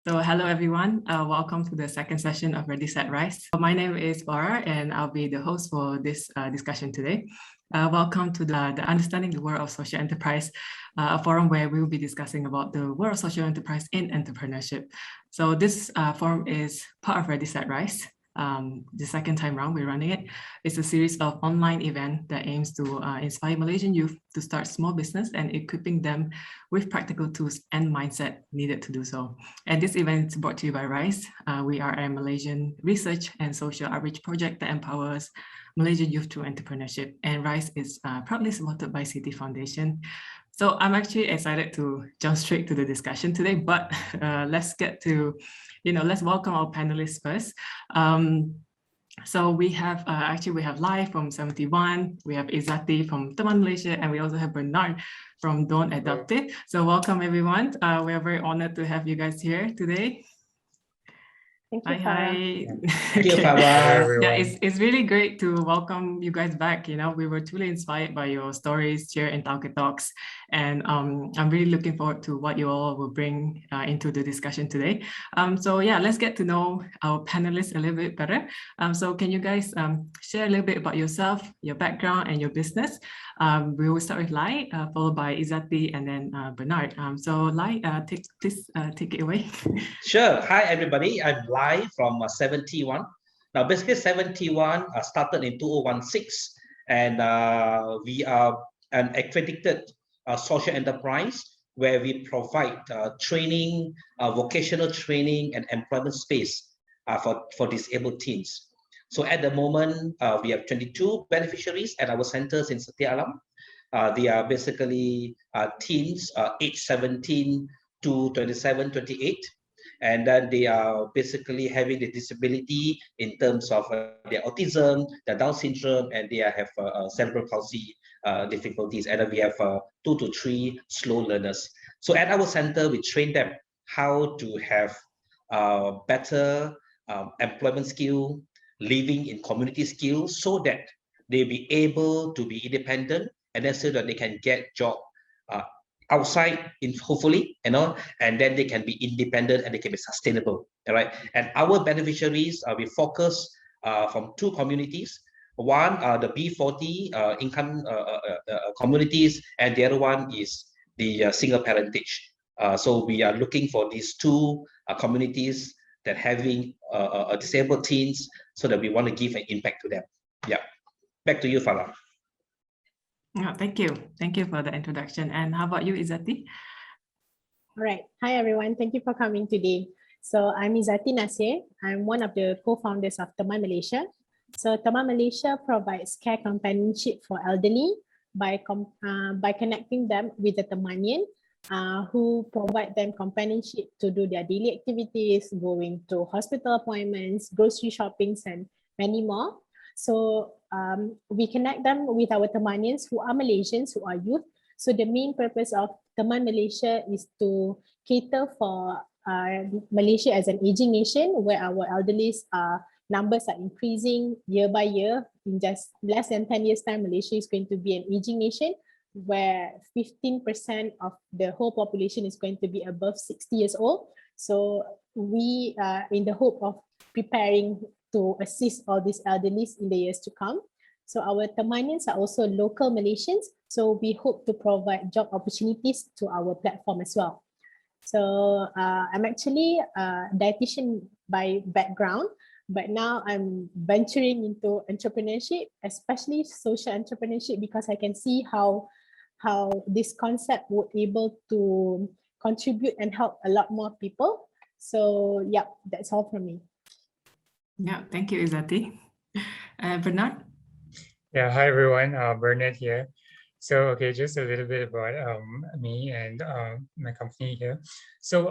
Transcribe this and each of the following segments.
So hello everyone, welcome to the second session of Ready Set Rise. My name is Laura and I'll be the host for this discussion today. Welcome to the Understanding the World of Social Enterprise, a forum where we will be discussing about the world of social enterprise in entrepreneurship. So this forum is part of Ready Set Rise. The second time round we're running it. It's a series of online events that aims to inspire Malaysian youth to start small business and equipping them with practical tools and mindset needed to do so. And this event is brought to you by RYSE. We are a Malaysian research and social outreach project that empowers Malaysian youth through entrepreneurship. And RYSE is proudly supported by City Foundation. So I'm actually excited to jump straight to the discussion today, but let's get to, let's welcome our panelists first. So we have, we have Lai from 71, we have Izzati from Teman Malaysia, and we also have Bernard from Don't Adaptive. So welcome everyone. We are very honored to have you guys here today. Thank you, hi. Thank you, Farah. Yeah, it's really great to welcome you guys back. We were truly inspired by your stories here in Tauke Talks, and I'm really looking forward to what you all will bring into the discussion today. So yeah, let's get to know our panelists a little bit better. So can you guys share a little bit about yourself, your background, and your business? We will start with Lai, followed by Izzati, and then Bernard. So Lai, please take it away. Sure. Hi, everybody. I'm Lai from 71. Now, basically, 71 started in 2016, and we are an accredited social enterprise where we provide training, vocational training, and employment space for disabled teens. So at the moment, we have 22 beneficiaries at our centers in Setia Alam. They are basically teens aged 17 to 27, 28. And then they are basically having the disability in terms of their autism, their Down syndrome, and they have cerebral palsy difficulties. And then we have 2 to 3 slow learners. So at our center, we train them how to have better employment skill, living in community skills, so that they be able to be independent, and then so that they can get job outside, hopefully, and then they can be independent and they can be sustainable. All right. And our beneficiaries, we focus from 2 communities. One are the B40 income communities, and the other one is the single parentage. So we are looking for these 2 communities that having disabled teens, so that we want to give an impact to them. Yeah. Back to you, Farah. Oh, thank you. Thank you for the introduction. And how about you, Izzati? All right. Hi, everyone. Thank you for coming today. So I'm Izzati Nasir. I'm one of the co-founders of Teman Malaysia. So Teman Malaysia provides care companionship for elderly by connecting them with the Temanian who provide them companionship to do their daily activities, going to hospital appointments, grocery shoppings, and many more. So we connect them with our Temanians who are Malaysians, who are youth. So the main purpose of Teman Malaysia is to cater for Malaysia as an aging nation, where our elderly numbers are increasing year by year. In just less than 10 years time, Malaysia is going to be an aging nation, where 15% of the whole population is going to be above 60 years old. So we are in the hope of preparing to assist all these elderly in the years to come. So our Temanians are also local Malaysians, so we hope to provide job opportunities to our platform as well. So I'm actually a dietitian by background, but now I'm venturing into entrepreneurship, especially social entrepreneurship, because I can see how this concept would able to contribute and help a lot more people. So yeah, that's all from me. Yeah, thank you, Izzati. Bernard? Yeah, hi everyone, Bernard here. So, okay, just a little bit about me and my company here. So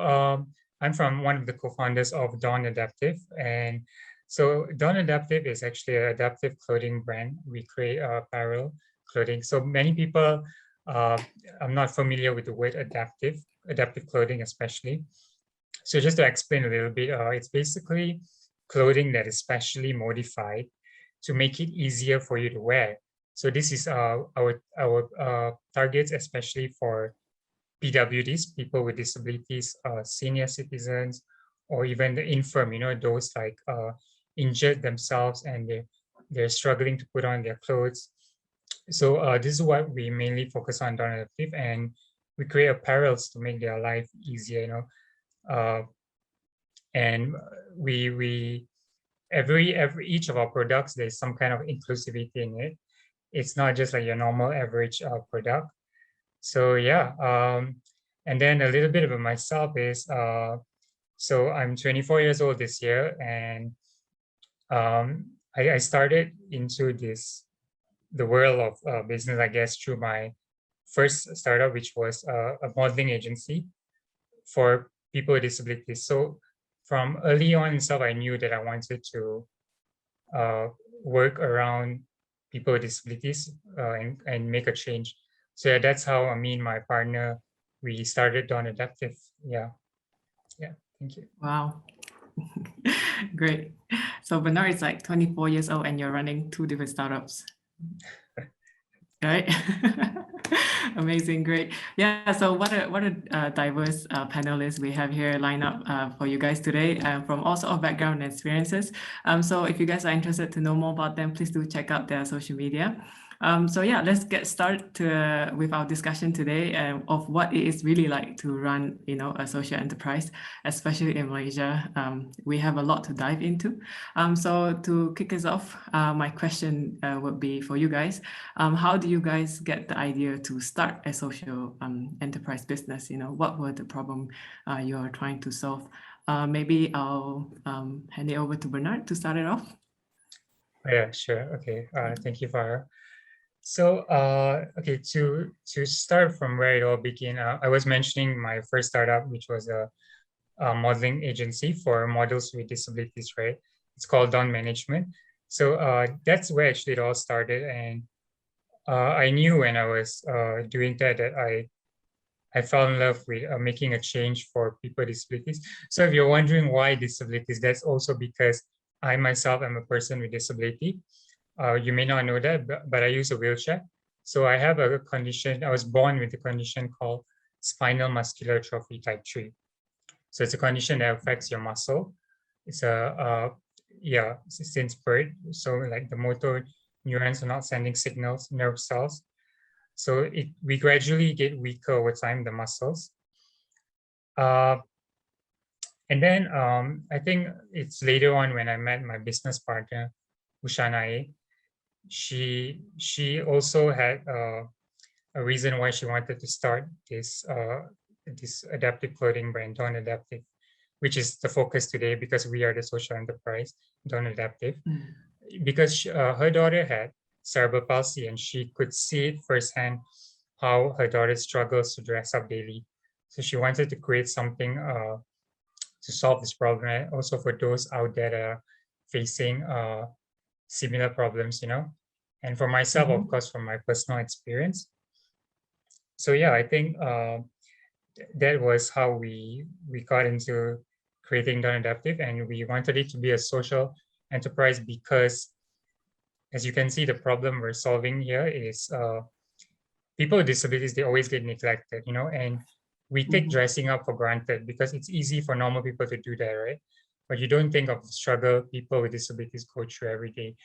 I'm from one of the co-founders of Dawn Adaptive. And so Dawn Adaptive is actually an adaptive clothing brand. We create apparel clothing. So many people are not familiar with the word adaptive clothing especially. So just to explain a little bit, it's basically clothing that is specially modified to make it easier for you to wear. So this is our targets, especially for PWDs, people with disabilities, senior citizens, or even the infirm, those like injured themselves and they're struggling to put on their clothes. So this is what we mainly focus on Dawn Adaptive, and we create apparels to make their life easier, and we every each of our products, there's some kind of inclusivity in it. It's not just like your normal average product. So yeah, and then a little bit about myself is so I'm 24 years old this year, and I started into the world of business, I guess, through my first startup, which was a modeling agency for people with disabilities. So from early on itself, I knew that I wanted to work around people with disabilities and make a change. So yeah, that's how me and my partner, we started Dawn Adaptive. Yeah, thank you. Wow. Great. So Bernard is like 24 years old and you're running 2 different startups. Right? Amazing, great. Yeah, so what a diverse panelists we have here lined up for you guys today from all sorts of background and experiences. So if you guys are interested to know more about them, please do check out their social media. So yeah, let's get started with our discussion today of what it is really like to run, a social enterprise, especially in Malaysia. We have a lot to dive into. So to kick us off, my question would be for you guys. How do you guys get the idea to start a social enterprise business? What were the problem you're trying to solve? Maybe I'll hand it over to Bernard to start it off. Yeah, sure. Okay. Thank you, Farah. So, okay, to start from where it all began, I was mentioning my first startup, which was a modeling agency for models with disabilities, right? It's called Dawn Management. So that's where actually it all started. And I knew when I was doing that I fell in love with making a change for people with disabilities. So if you're wondering why disabilities, that's also because I myself am a person with disability. You may not know that, but I use a wheelchair. So I have a condition, I was born with a condition called spinal muscular atrophy type 3. So it's a condition that affects your muscle. It's since birth. So like the motor neurons are not sending signals, nerve cells. So we gradually get weaker over time, the muscles. And then I think it's later on when I met my business partner, Ushanae. She also had a reason why she wanted to start this adaptive clothing brand, Dawn Adaptive, which is the focus today because we are the social enterprise, Dawn Adaptive. Because her daughter had cerebral palsy and she could see it firsthand how her daughter struggles to dress up daily. So she wanted to create something to solve this problem, and also for those out there that are facing similar problems, and for myself, of course, from my personal experience. So yeah, I think that was how we got into creating Dawn Adaptive, and we wanted it to be a social enterprise because, as you can see, the problem we're solving here is people with disabilities, they always get neglected, and we take dressing up for granted because it's easy for normal people to do that, right? But you don't think of the struggle people with disabilities go through every day.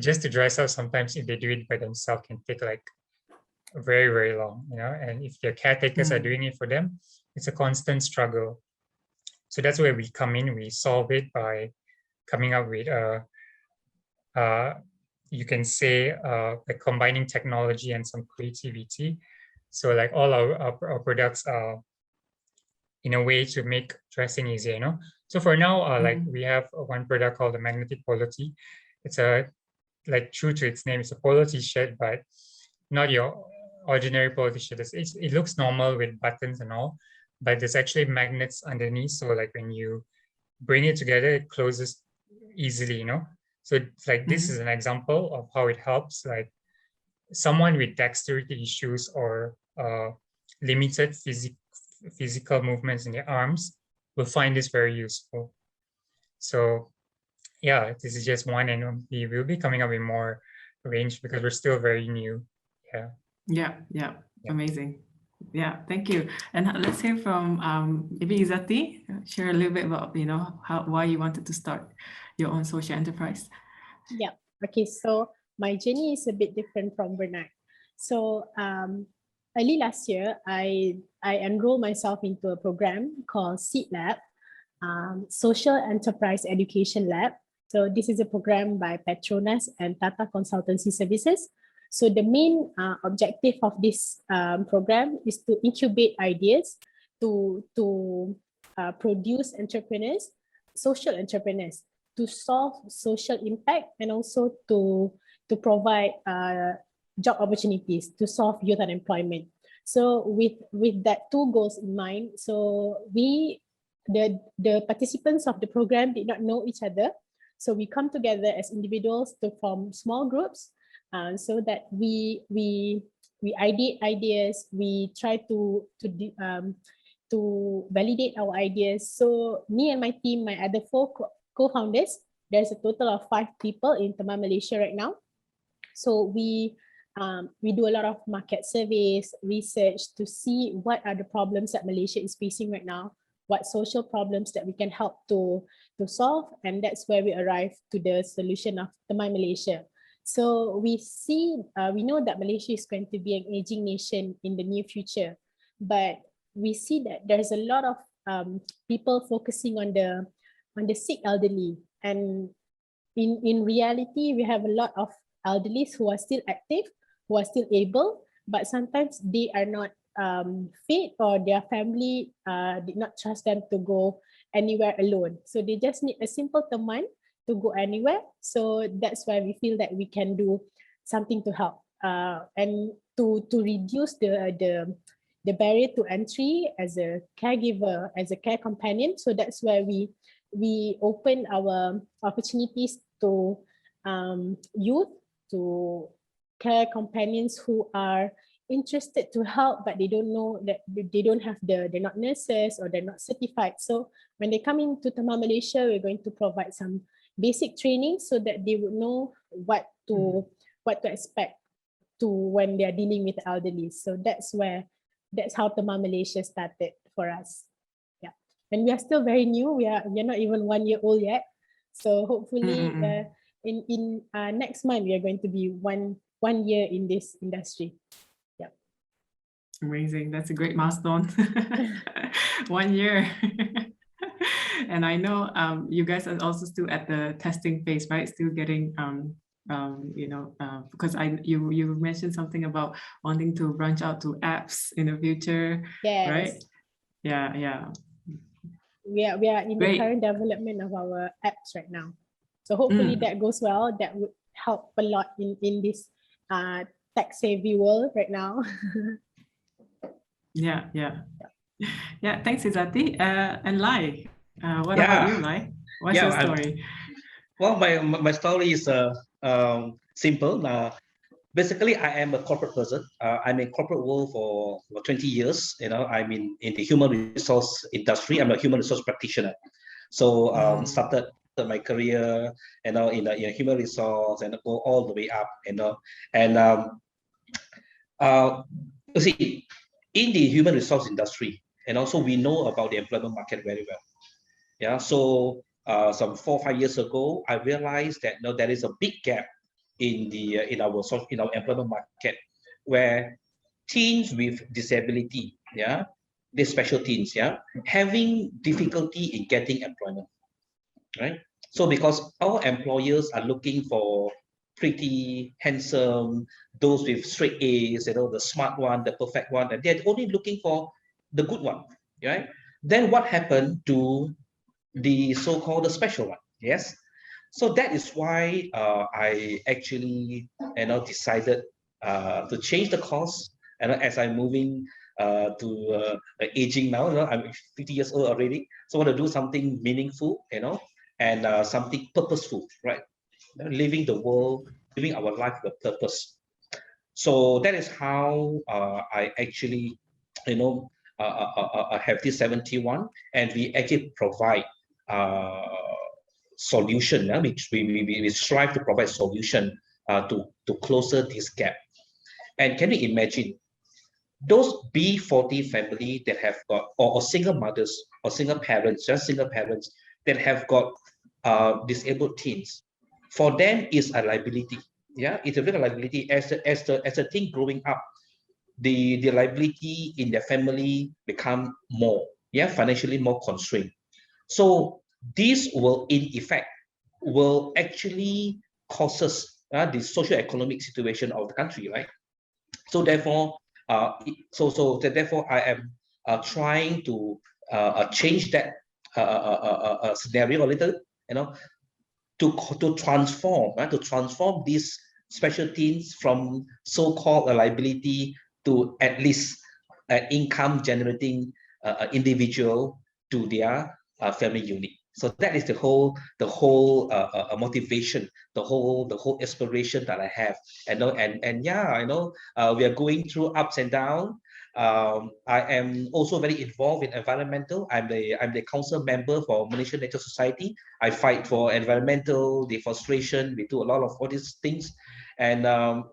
Just to dress up, sometimes if they do it by themselves, can take like very, very long, and if their caretakers are doing it for them, it's a constant struggle. So that's where we come in. We solve it by coming up with you can say like combining technology and some creativity. So like all our products are in a way to make dressing easier, So for now, like we have one product called the Magnetic Polo Tee. It's like true to its name, it's a polo t-shirt, but not your ordinary polo t-shirt. It looks normal with buttons and all, but there's actually magnets underneath. So like when you bring it together, it closes easily, So it's like this is an example of how it helps like someone with dexterity issues or limited physical movements in their arms will find this very useful. So yeah, this is just one, and we will be coming up with more range because we're still very new. Yeah. Amazing. Yeah, thank you. And let's hear from maybe Izati. Share a little bit about, why you wanted to start your own social enterprise. Yeah. Okay. So my journey is a bit different from Bernard. So early last year, I enrolled myself into a program called SEED Lab, Social Enterprise Education Lab. So this is a program by Petronas and Tata Consultancy Services. So the main objective of this program is to incubate ideas, to produce entrepreneurs, social entrepreneurs, to solve social impact, and also to provide job opportunities, to solve youth unemployment. So with that two goals in mind, so the participants of the program did not know each other. So we come together as individuals to form small groups, so that we ideate ideas, we try to validate our ideas. So me and my team, my other four co-founders, there's a total of 5 people in Teman Malaysia right now. So we do a lot of market surveys, research to see what are the problems that Malaysia is facing right now, what social problems that we can help to solve, and that's where we arrive to the solution of Teman Malaysia. So we know that Malaysia is going to be an aging nation in the near future, but we see that there's a lot of people focusing on the sick elderly, and in reality, we have a lot of elderly who are still active, who are still able, but sometimes they are not fit, or their family did not trust them to go anywhere alone. So they just need a simple teman to go anywhere. So that's why we feel that we can do something to help and to reduce the barrier to entry as a caregiver, as a care companion. So that's where we open our opportunities to youth, to care companions who are interested to help, but they don't know that they don't have they're not nurses or they're not certified. So when they come into Teman Malaysia, we're going to provide some basic training so that they would know what to expect to when they're dealing with elderly. So that's how Teman Malaysia started for us. Yeah, and we are still very new. We're not even 1 year old yet. So hopefully, in next month we are going to be one year in this industry. Yeah. Amazing. That's a great milestone. 1 year. And I know you guys are also still at the testing phase, right? Still getting because you mentioned something about wanting to branch out to apps in the future. Yes. Right? Yeah. We are in the current development of our apps right now. So hopefully that goes well. That would help a lot in this tech-savvy world right now. Yeah. Thanks, Izati. And Lai, what about you, Lai? What's your story? Well, my story is simple. Basically, I am a corporate person. I'm in corporate world for 20 years. I'm in the human resource industry. I'm a human resource practitioner. So started my career, in the human resource, and go all the way up. You see, in the human resource industry, and also we know about the employment market very well. Yeah. So some 4 or 5 years ago, I realized that there is a big gap in our employment market, where teens with disability, the special teens, having difficulty in getting employment, right? So because our employers are looking for pretty handsome, those with straight A's, the smart one, the perfect one, and they're only looking for the good one, right? Then what happened to the so-called the special one? Yes. So that is why I actually decided to change the course. And as I'm moving to aging now, I'm 50 years old already. So I want to do something meaningful, and something purposeful, right? Living the world, living our life with purpose. So that is how I actually, have this 71, and we actually provide solution. We strive to provide solution to closer this gap. And can you imagine those B40 family that have got, or single mothers or single parents, just single parents that have got disabled teens, for them is a liability. Yeah, it's a real liability as a teen growing up. The liability in their family become more, yeah, financially more constrained. So this will, in effect, will actually causes the socio-economic situation of the country, right? So therefore, therefore, I am trying to change that scenario a little, you know, to transform these special teams from so-called a liability to at least an income generating individual to their family unit. So that is the whole motivation, the whole aspiration that I have. And yeah, I know we are going through ups and downs. I am also very involved in environmental. I'm the council member for Malaysian Nature Society. I fight for environmental deforestation. We do a lot of all these things, and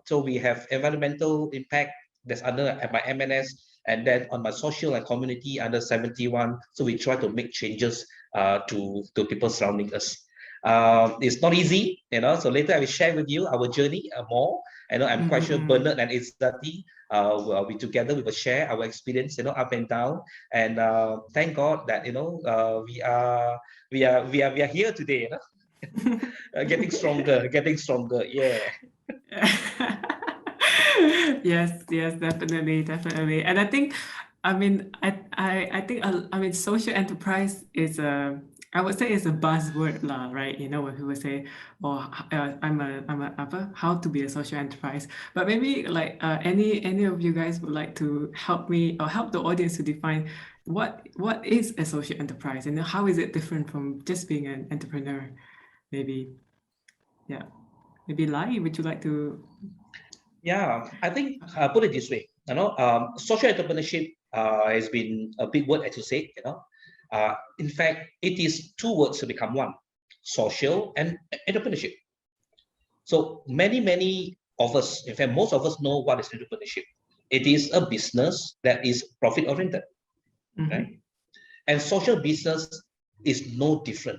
so we have environmental impact that's under my MNS, and then on my social and community under 71. So we try to make changes to people surrounding us. It's not easy, so later I will share with you our journey more. I'm quite sure Bernard and Izzati we together, we will share our experience, up and down. And thank God that we are here today, getting stronger, yeah. Yes, definitely. And I think, I mean, I think, I mean, social enterprise is I would say it's a buzzword lah, right? When people say, "Oh, I'm a how to be a social enterprise." But maybe like any of you guys would like to help me or help the audience to define what is a social enterprise and how is it different from just being an entrepreneur? Maybe, yeah. Maybe Lai, would you like to? Yeah, I think put it this way, social entrepreneurship has been a big word, as you say, in fact, it is two words to become one: social and entrepreneurship. So many of us, in fact, most of us know what is entrepreneurship. It is a business that is profit oriented, right? And social business is no different.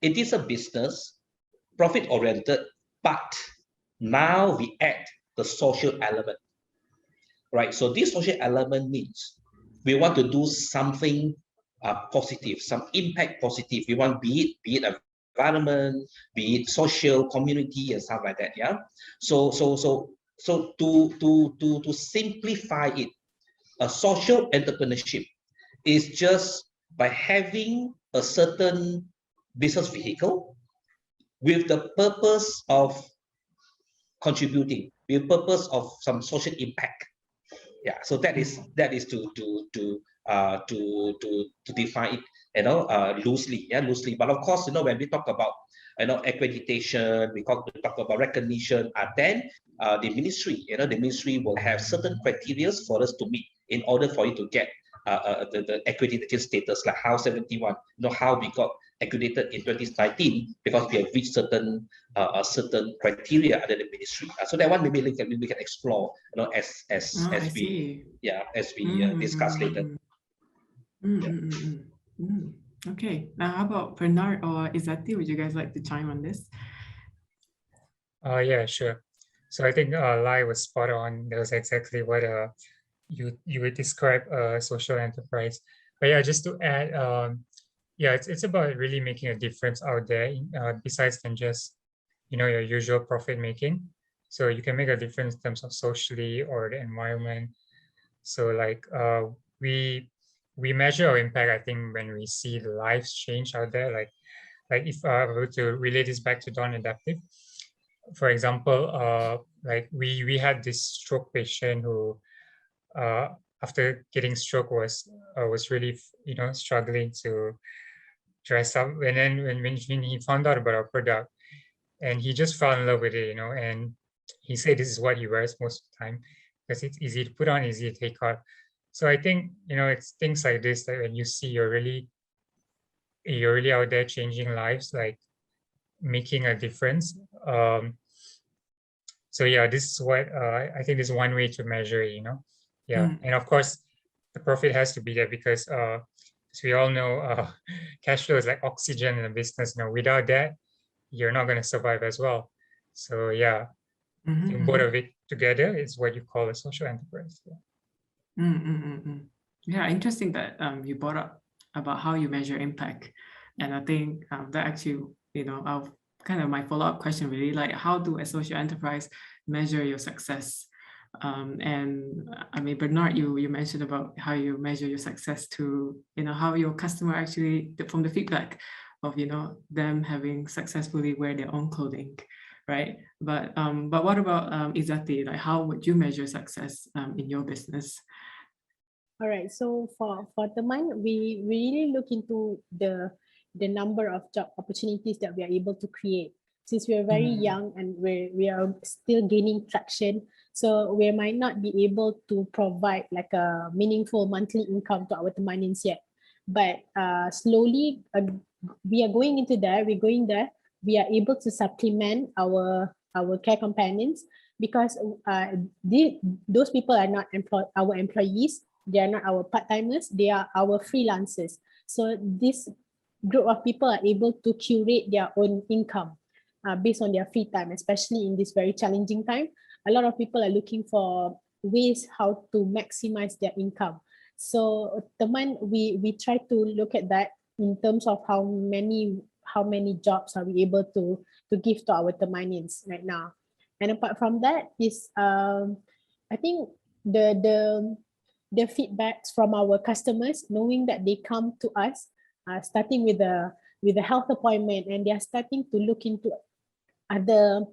It is a business profit oriented, but now we add the social element, right? So this social element means we want to do something positive, some impact positive. We want, be it environment, be it social, community, and stuff like that. Yeah. So to simplify it, a social entrepreneurship is just by having a certain business vehicle with the purpose of contributing, with the purpose of some social impact. Yeah, so that is to define it, loosely, loosely. But of course, when we talk about accreditation, we talk about recognition, then the ministry will have certain criteria for us to meet in order for you to get the accreditation status, like how 71, how we got accredited in 2019, because we have reached certain criteria under the ministry. So that one maybe we can explore, as we discuss later. Okay, now how about Bernard or Izzati? Would you guys like to chime on this? Yeah, sure. So I think Lai was spot on. That was exactly what you would describe a social enterprise. But yeah, just to add, yeah, it's about really making a difference out there, besides than just your usual profit making. So you can make a difference in terms of socially or the environment. So like we measure our impact, I think, when we see the lives change out there. Like if I were to relate this back to Dawn Adaptive, for example, like we had this stroke patient who after getting stroke was really struggling to dress up, and then when he found out about our product, and he just fell in love with it, and he said this is what he wears most of the time because it's easy to put on, easy to take off. So I think it's things like this that when you see you're really out there changing lives, like making a difference. So yeah, this is what I think is one way to measure it, Yeah, and of course, the profit has to be there because as we all know, cash flow is like oxygen in a business. Without that, you're not going to survive as well. So yeah, both of it together is what you call a social enterprise. Yeah, interesting that you brought up about how you measure impact, and I think that actually, I've kind of my follow-up question really, like how do a social enterprise measure your success? And I mean, Bernard, you mentioned about how you measure your success to, how your customer actually, from the feedback of, them having successfully wear their own clothing, right? But what about Izzati? Like, how would you measure success in your business? All right. So for Teman, we really look into the number of job opportunities that we are able to create. Since we are very young and we are still gaining traction, so we might not be able to provide like a meaningful monthly income to our Temanins yet. But slowly, we are going into there. We're going there. We are able to supplement our care companions because those people are not our employees. They are not our part-timers, they are our freelancers. So this group of people are able to curate their own income based on their free time, especially in this very challenging time. A lot of people are looking for ways how to maximize their income. So Teman, we try to look at that in terms of how many jobs are we able to give to our Temanins right now. And apart from that is I think the feedbacks from our customers, knowing that they come to us, starting with a health appointment, and they are starting to look into other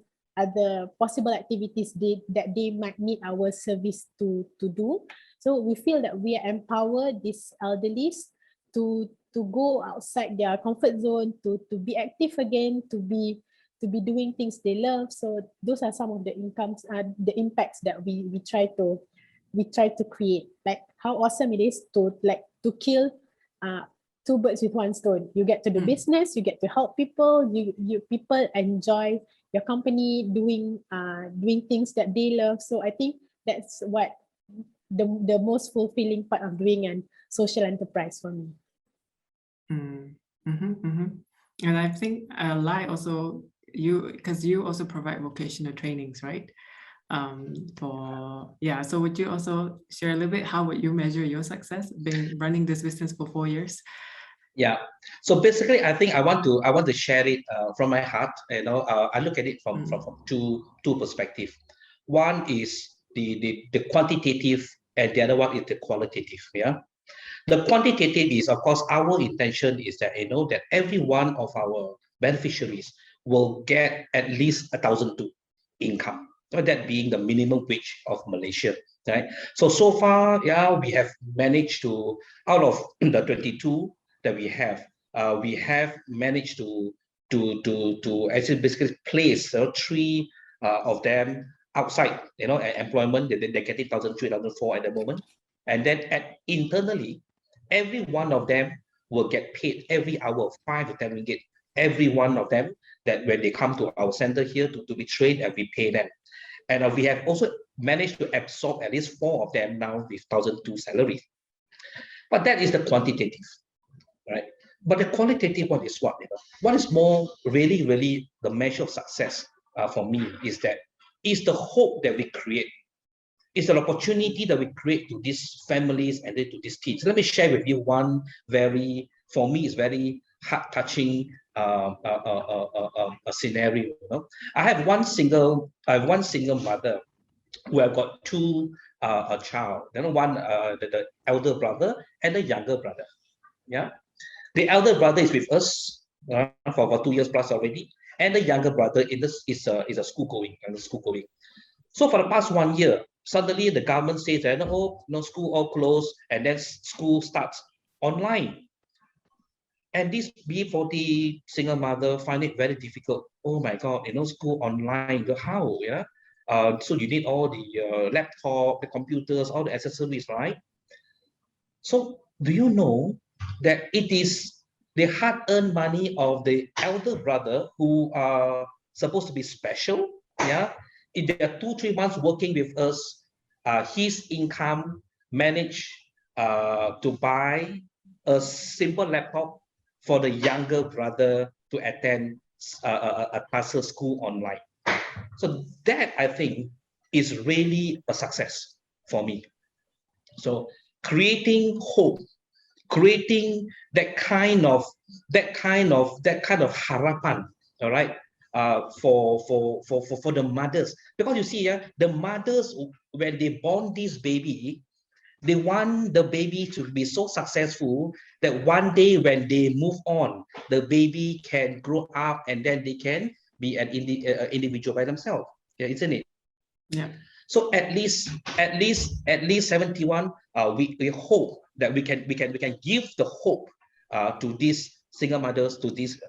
possible activities that they might need our service to do. So we feel that we empower these elderlies to go outside their comfort zone, to be active again, to be doing things they love. So those are some of the impacts that we try to create. Like how awesome it is to kill two birds with one stone. You get to do business, you get to help people, you people enjoy your company doing things that they love. So I think that's what the most fulfilling part of doing a social enterprise for me. And I think Lai also, because you also provide vocational trainings, right? So would you also share a little bit how would you measure your success being running this business for 4 years? Yeah. So basically, I think I want to share it from my heart. I look at it from two perspectives. One is the quantitative, and the other one is the qualitative. Yeah. The quantitative is, of course, our intention is that that every one of our beneficiaries will get at least 1,002 income. That being the minimum wage of Malaysia, right? So far, we have managed to, out of the 22 that we have managed to actually basically place 3 of them outside, employment. They're getting 1,003, 1,004 at the moment, and then internally, every one of them will get paid every hour 5 to 10 ringgit. Every one of them, that when they come to our center here to be trained, and we pay them. And we have also managed to absorb at least 4 of them now with 1,002 salaries. But that is the quantitative, right? But the qualitative one is what? What is more really, really the measure of success for me is the hope that we create. It's an opportunity that we create to these families and then to these kids. Let me share with you one for me, it's very heart-touching a scenario. I have one single mother who have got 2 a child. One the elder brother and the younger brother. Yeah, the elder brother is with us for about 2 years plus already, and the younger brother is a school going. So for the past 1 year, suddenly the government says that school all closed, and then school starts online. And this B40 single mother find it very difficult. Oh my God, school online, how? Yeah. So you need all the laptop, the computers, all the accessories, right? So do you know that it is the hard-earned money of the elder brother who are supposed to be special? Yeah. If they are 2-3 months working with us, his income managed to buy a simple laptop for the younger brother to attend a classes school online. So that, I think, is really a success for me. So creating hope, creating that kind of harapan, all right, for the mothers, because you see, the mothers, when they born this baby, they want the baby to be so successful that one day when they move on, the baby can grow up and then they can be an individual by themselves. Yeah, isn't it? Yeah. So at least 71, we hope that we can give the hope to these single mothers, to these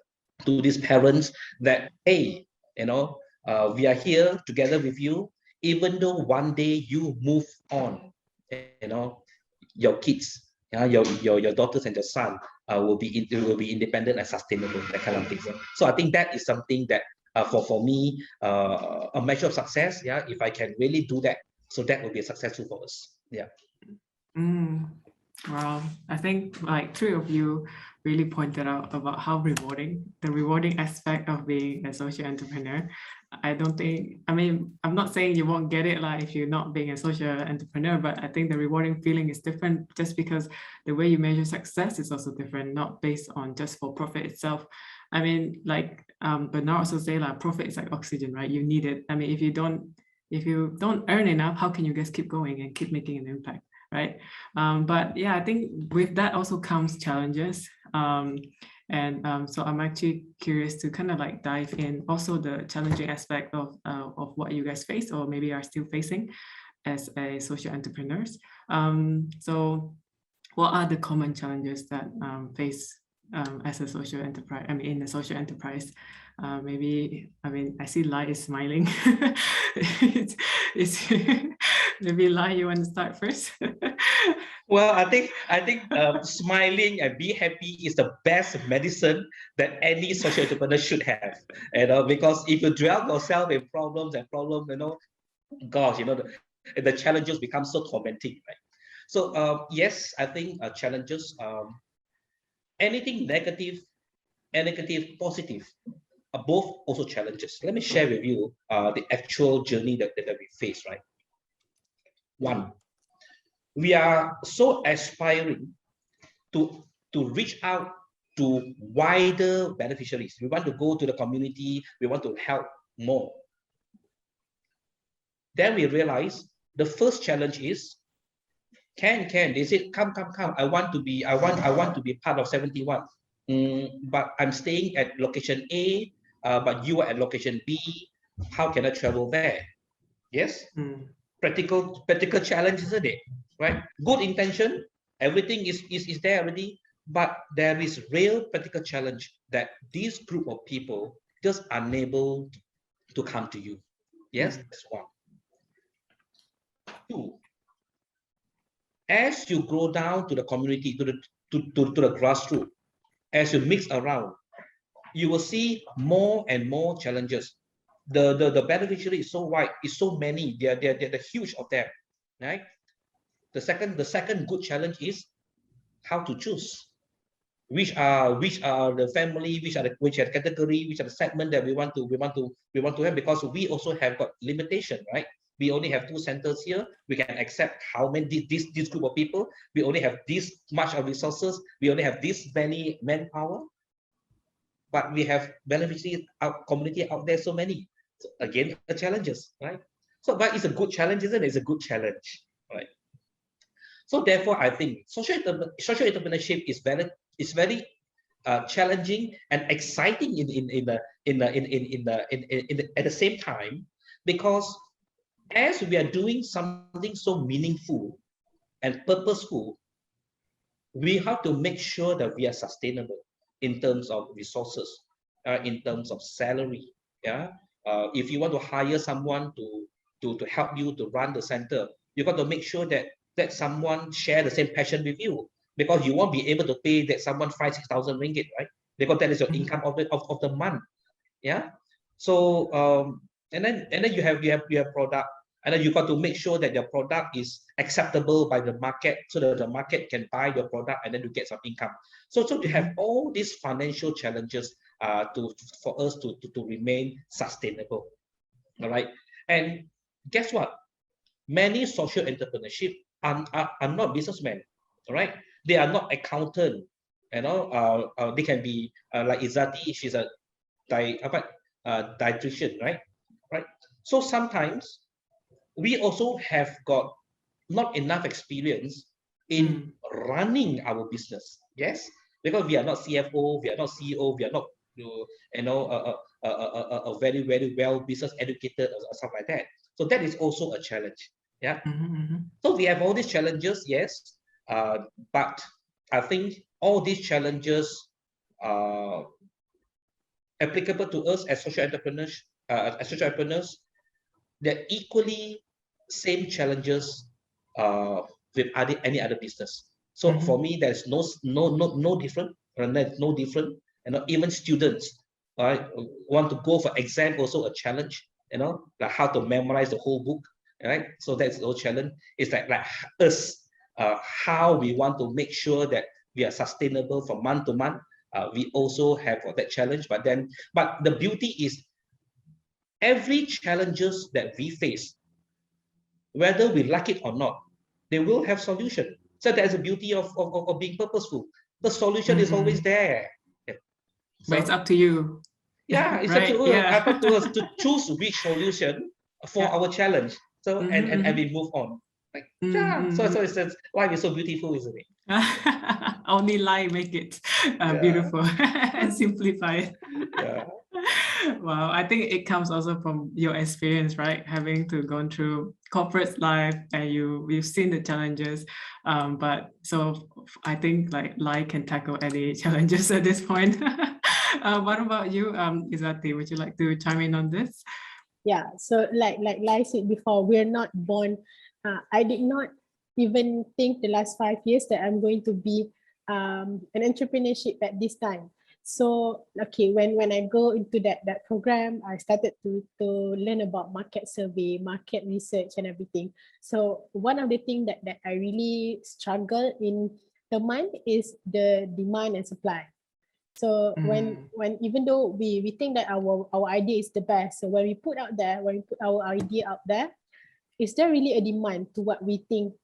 parents, that hey, we are here together with you, even though one day you move on, your kids, your daughters and your son will be independent and sustainable, that kind of thing. So I think that is something that for me, a measure of success. Yeah, if I can really do that, so that will be successful for us. Yeah. Wow, I think like three of you really pointed out about how the rewarding aspect of being a social entrepreneur. I mean, I'm not saying you won't get it like if you're not being a social entrepreneur, but I think the rewarding feeling is different just because the way you measure success is also different, not based on just for profit itself. I mean, like Bernard also say, like, profit is like oxygen, right? You need it. I mean, if you don't earn enough, how can you guys keep going and keep making an impact, right? But yeah, I think with that also comes challenges. So I'm actually curious to kind of like dive in also the challenging aspect of what you guys face or maybe are still facing as a social entrepreneurs. So what are the common challenges that face as a social enterprise? I mean, in a social enterprise, maybe, I mean, I see Lai is smiling. it's maybe Lai, you want to start first? Well, I think smiling and be happy is the best medicine that any social entrepreneur should have. Because if you dwell yourself in problems, gosh, the challenges become so tormenting, right? So yes, I think challenges, anything negative, positive, are both also challenges. Let me share with you the actual journey that we face, right? One, we are so aspiring to reach out to wider beneficiaries. We want to go to the community. We want to help more. Then we realize the first challenge is, they said, come. I want to be part of 71. But I'm staying at location A, but you are at location B. How can I travel there? Yes. Practical challenge, isn't it? Right? Good intention, everything is there already, but there is real practical challenge that this group of people just unable to come to you. Yes, that's one. Two, as you grow down to the community, to the grassroots, as you mix around, you will see more and more challenges. The beneficiary is so wide, is so many, they're huge of them, right? The second good challenge is how to choose which are the family, which are the category, which are the segment that we want to have, because we also have got limitation, right? We only have 2 centers here. We can accept how many this group of people. We only have this much of resources. We only have this many manpower. But we have beneficiary community out there, so many. So again, the challenges, right? So, but it's a good challenge, isn't it? It's a good challenge, right? So therefore, I think social entrepreneurship is very challenging and exciting at the same time, because as we are doing something so meaningful and purposeful, we have to make sure that we are sustainable in terms of resources, in terms of salary. Yeah, if you want to hire someone to help you to run the center, you got to make sure that someone share the same passion with you, because you won't be able to pay that someone 5,000-6,000 ringgit, right? Because that is your income of the month. Yeah. So and then you have product, And then you got to make sure that your product is acceptable by the market so that the market can buy your product and then you get some income. So you have all these financial challenges for us to remain sustainable. All right. And guess what? Many social entrepreneurship are not businessmen. All right. They are not accountant. You know, they can be like Izzati, she's a dietitian, right? Right. So sometimes we also have got not enough experience in running our business. Yes, because we are not CFO, we are not CEO, we are not a very well business educated or stuff like that. So that is also a challenge. Yeah. So we have all these challenges, yes, but I think all these challenges are applicable to us as social entrepreneurs. They're equally same challenges with any other business. So for me, there's no different, and there's no different. Even students want to go for exam, also a challenge. Like how to memorize the whole book, right? So that's no challenge. It's like us, how we want to make sure that we are sustainable from month to month. We also have that challenge, but the beauty is every challenges that we face, whether we like it or not, they will have solution. So that's the beauty of being purposeful. The solution is always there. Yeah. But it's up to you. Yeah, it's right? up to us to choose which solution for our challenge. So and we move on. Like so it's life is so beautiful, isn't it? Only lie make it beautiful and simplify it. Yeah. Wow, I think it comes also from your experience, right? Having to go through corporate life and we've seen the challenges. But so I think like Lai can tackle any challenges at this point. What about you, Izzati? Would you like to chime in on this? Yeah, so like Lai said before, we're not born. I did not even think the last 5 years that I'm going to be an entrepreneurship at this time. So okay, when I go into that program, I started to learn about market survey, market research, and everything. So one of the things that I really struggle in Teman is the demand and supply. So when even though we think that our idea is the best, so when we put our idea out there, is there really a demand to what we think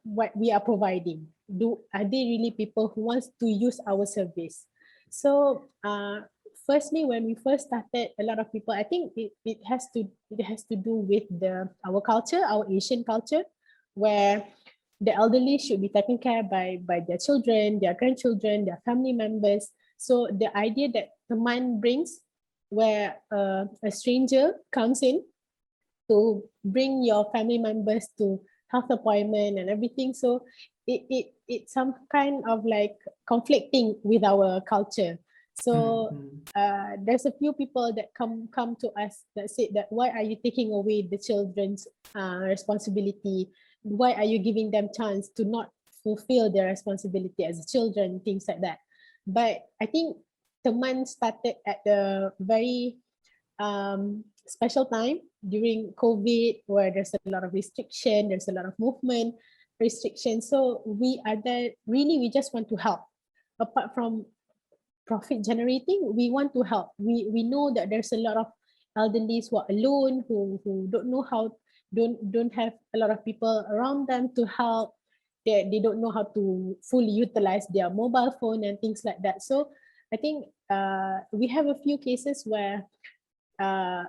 what we are providing? Are there really people who wants to use our service? So firstly, when we first started, a lot of people, I think it has to do with our culture, our Asian culture, where the elderly should be taken care by their children, their grandchildren, their family members. So the idea that Teman brings, where a stranger comes in to bring your family members to health appointment and everything. So it's some kind of like conflicting with our culture. So there's a few people that come to us that say that why are you taking away the children's responsibility? Why are you giving them chance to not fulfill their responsibility as children, things like that. But I think Teman started at the very special time during COVID, where there's a lot of restriction, there's a lot of movement restriction. So we are there, really, we just want to help. Apart from profit generating, we want to help. We know that there's a lot of elderly who are alone, who don't know how, don't have a lot of people around them to help. They don't know how to fully utilize their mobile phone and things like that. So I think we have a few cases where a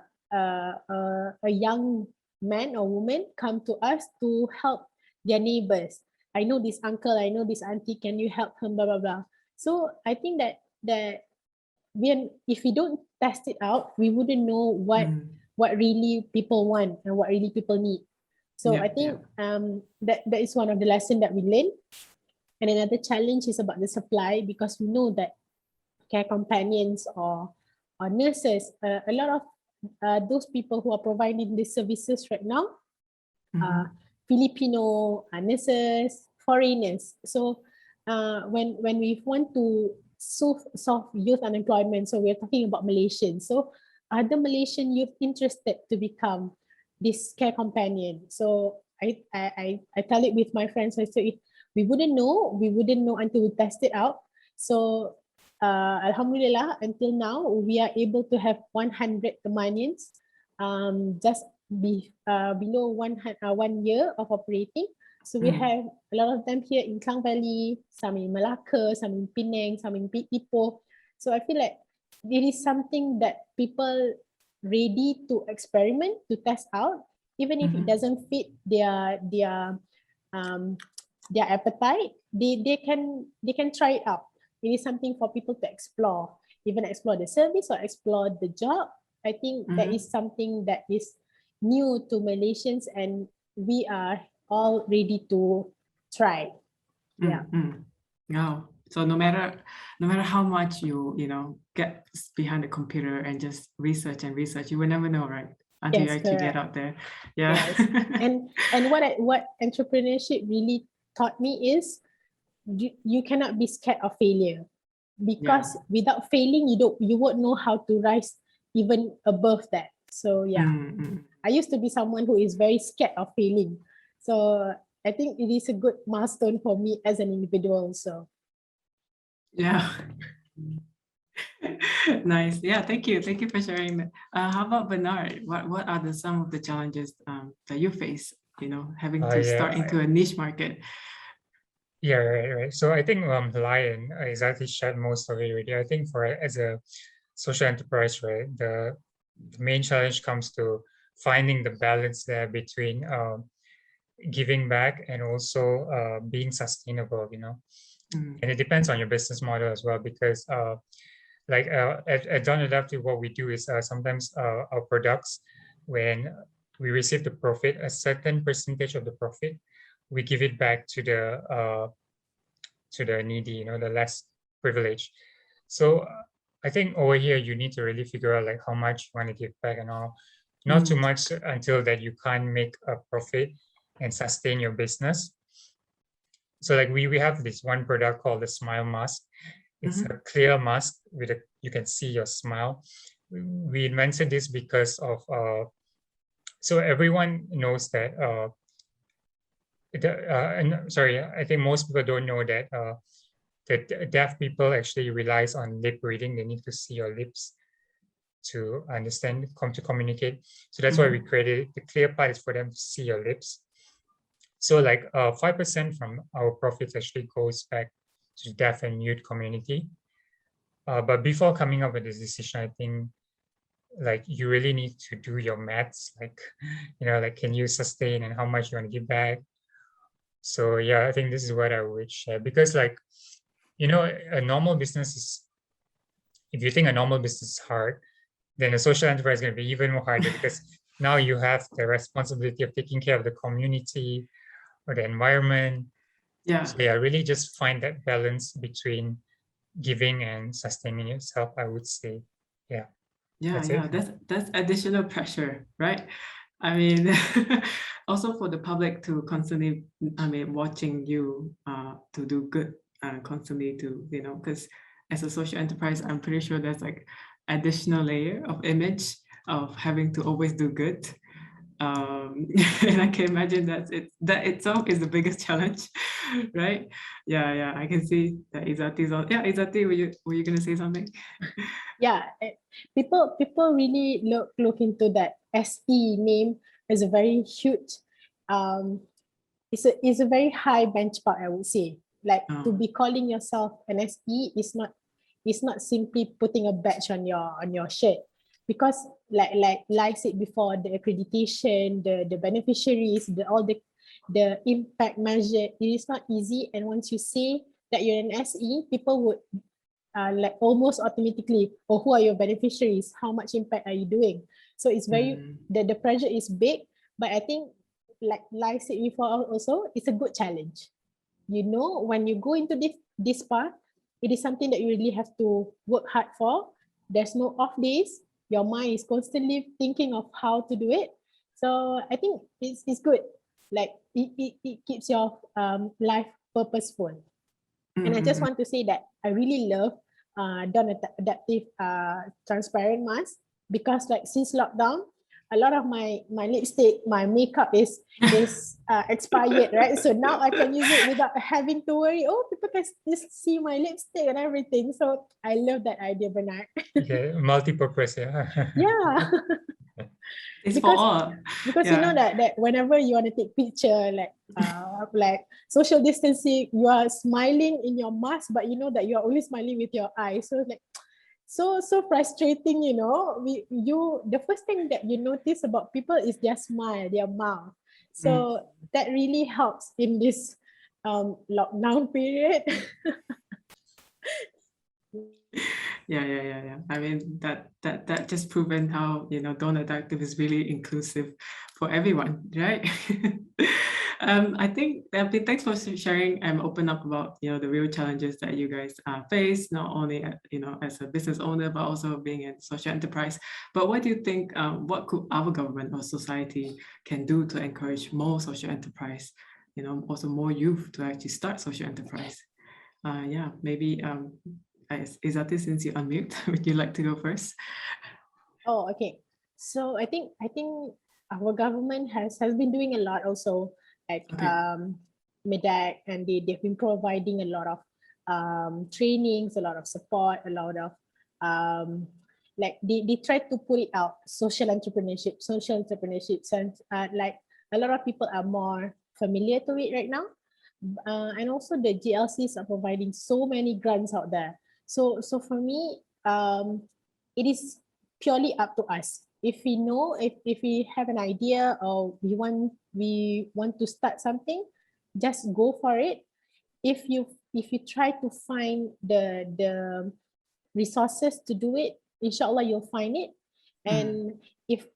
young man or woman come to us to help their neighbors. I know this uncle, I know this auntie, can you help him, blah, blah, blah. So I think that if we don't test it out, we wouldn't know what really people want and what really people need. So I think that is one of the lessons that we learned. And another challenge is about the supply, because we know that care companions or nurses, a lot of those people who are providing these services right now, Filipino nurses, foreigners. So when we want to solve youth unemployment, so we're talking about Malaysians. So are the Malaysian youth interested to become this care companion. So I tell it with my friends. I say, we wouldn't know until we test it out. So Alhamdulillah, until now, we are able to have 100 Temanians just below 1 year of operating. So we have a lot of them here in Klang Valley, some in Malacca, some in Penang, some in Ipoh. So I feel like it is something that people ready to experiment, to test out, even if it doesn't fit their appetite, they can try it out. It is something for people to explore, even explore the service or explore the job. I think that is something that is new to Malaysians, and we are all ready to try. Yeah. No. So no matter how much you get behind the computer and just research, you will never know, right? Until you actually get out there. Yeah. Yes. And what entrepreneurship really taught me is you cannot be scared of failure, because without failing, you won't know how to rise even above that. So yeah, I used to be someone who is very scared of failing. So I think it is a good milestone for me as an individual. So yeah. Nice. Yeah, thank you for sharing that. How about Bernard? What are some of the challenges that you face, having to start into a niche market? Yeah, right. So I think Lion exactly shared most of it already. I think as a social enterprise, right, the main challenge comes to finding the balance there between giving back and also being sustainable, and it depends on your business model as well, because at Don Adaptive, what we do is sometimes our products, when we receive the profit, a certain percentage of the profit, we give it back to the needy, the less privileged. So I think over here you need to really figure out like how much you want to give back and all. Not too much until that you can't make a profit and sustain your business. So like we have this one product called the Smile Mask. It's a clear mask with you can see your smile. We invented this because of so everyone knows that I think most people don't know that that deaf people actually relies on lip reading. They need to see your lips to understand, to communicate. So that's why we created the clear part is for them to see your lips. So like 5% from our profits actually goes back to the deaf and mute community. But before coming up with this decision, I think like you really need to do your maths, like, like can you sustain and how much you want to give back. So yeah, I think this is what I would share, because like, a normal business is, if you think a normal business is hard, then a social enterprise is going to be even more harder, because now you have the responsibility of taking care of the community or the environment. Yeah. So yeah, really just find that balance between giving and sustaining yourself, I would say. Yeah. That's additional pressure, right? I mean, also for the public to constantly, watching you to do good constantly, to because as a social enterprise, I'm pretty sure there's like additional layer of image of having to always do good. And I can imagine that itself is the biggest challenge, right? Yeah, I can see that Izzati's on. Yeah, Izzati, were you gonna say something? Yeah, people really look into that SE name as a very huge. It's a very high benchmark, I would say. Like to be calling yourself an SE is not simply putting a badge on your shirt. Because like said before, the accreditation, the beneficiaries, all the impact measure, it is not easy. And once you say that you're an SE, people would like almost automatically, who are your beneficiaries? How much impact are you doing? So it's very the pressure is big, but I think like said before also, it's a good challenge. When you go into this path, it is something that you really have to work hard for. There's no off days. Your mind is constantly thinking of how to do it. So I think it's good. Like it keeps your life purposeful. And I just want to say that I really love Don Adaptive transparent mask, because like since lockdown, a lot of my lipstick, my makeup is expired, right? So now I can use it without having to worry. Oh, people can just see my lipstick and everything. So I love that idea, Bernard. Okay, multi-purpose, yeah. Yeah. It's for all. Because Yeah. you know that whenever you want to take picture, like social distancing, you are smiling in your mask, but you know that you are only smiling with your eyes. So like so frustrating, you know. The first thing that you notice about people is their smile, their mouth. So that really helps in this lockdown period. Yeah. I mean, that just proven how, you know, Dawn Adaptive is really inclusive for everyone, right? I think thanks for sharing and open up about, you know, the real challenges that you guys face, not only you know, as a business owner, but also being in social enterprise. But what do you think? What could our government or society can do to encourage more social enterprise? You know, also more youth to actually start social enterprise. Yeah, maybe. Izati, since you unmute, would you like to go first? Oh, okay. So I think our government has been doing a lot also, like MEDAC, and they've been providing a lot of trainings, a lot of support, a lot of like they try to put it out, social entrepreneurship, and like a lot of people are more familiar to it right now. And also the GLCs are providing so many grants out there. So for me, it is purely up to us. If we know, if we have an idea or we want to start something, just go for it. If you try to find the resources to do it, inshallah you'll find it. And if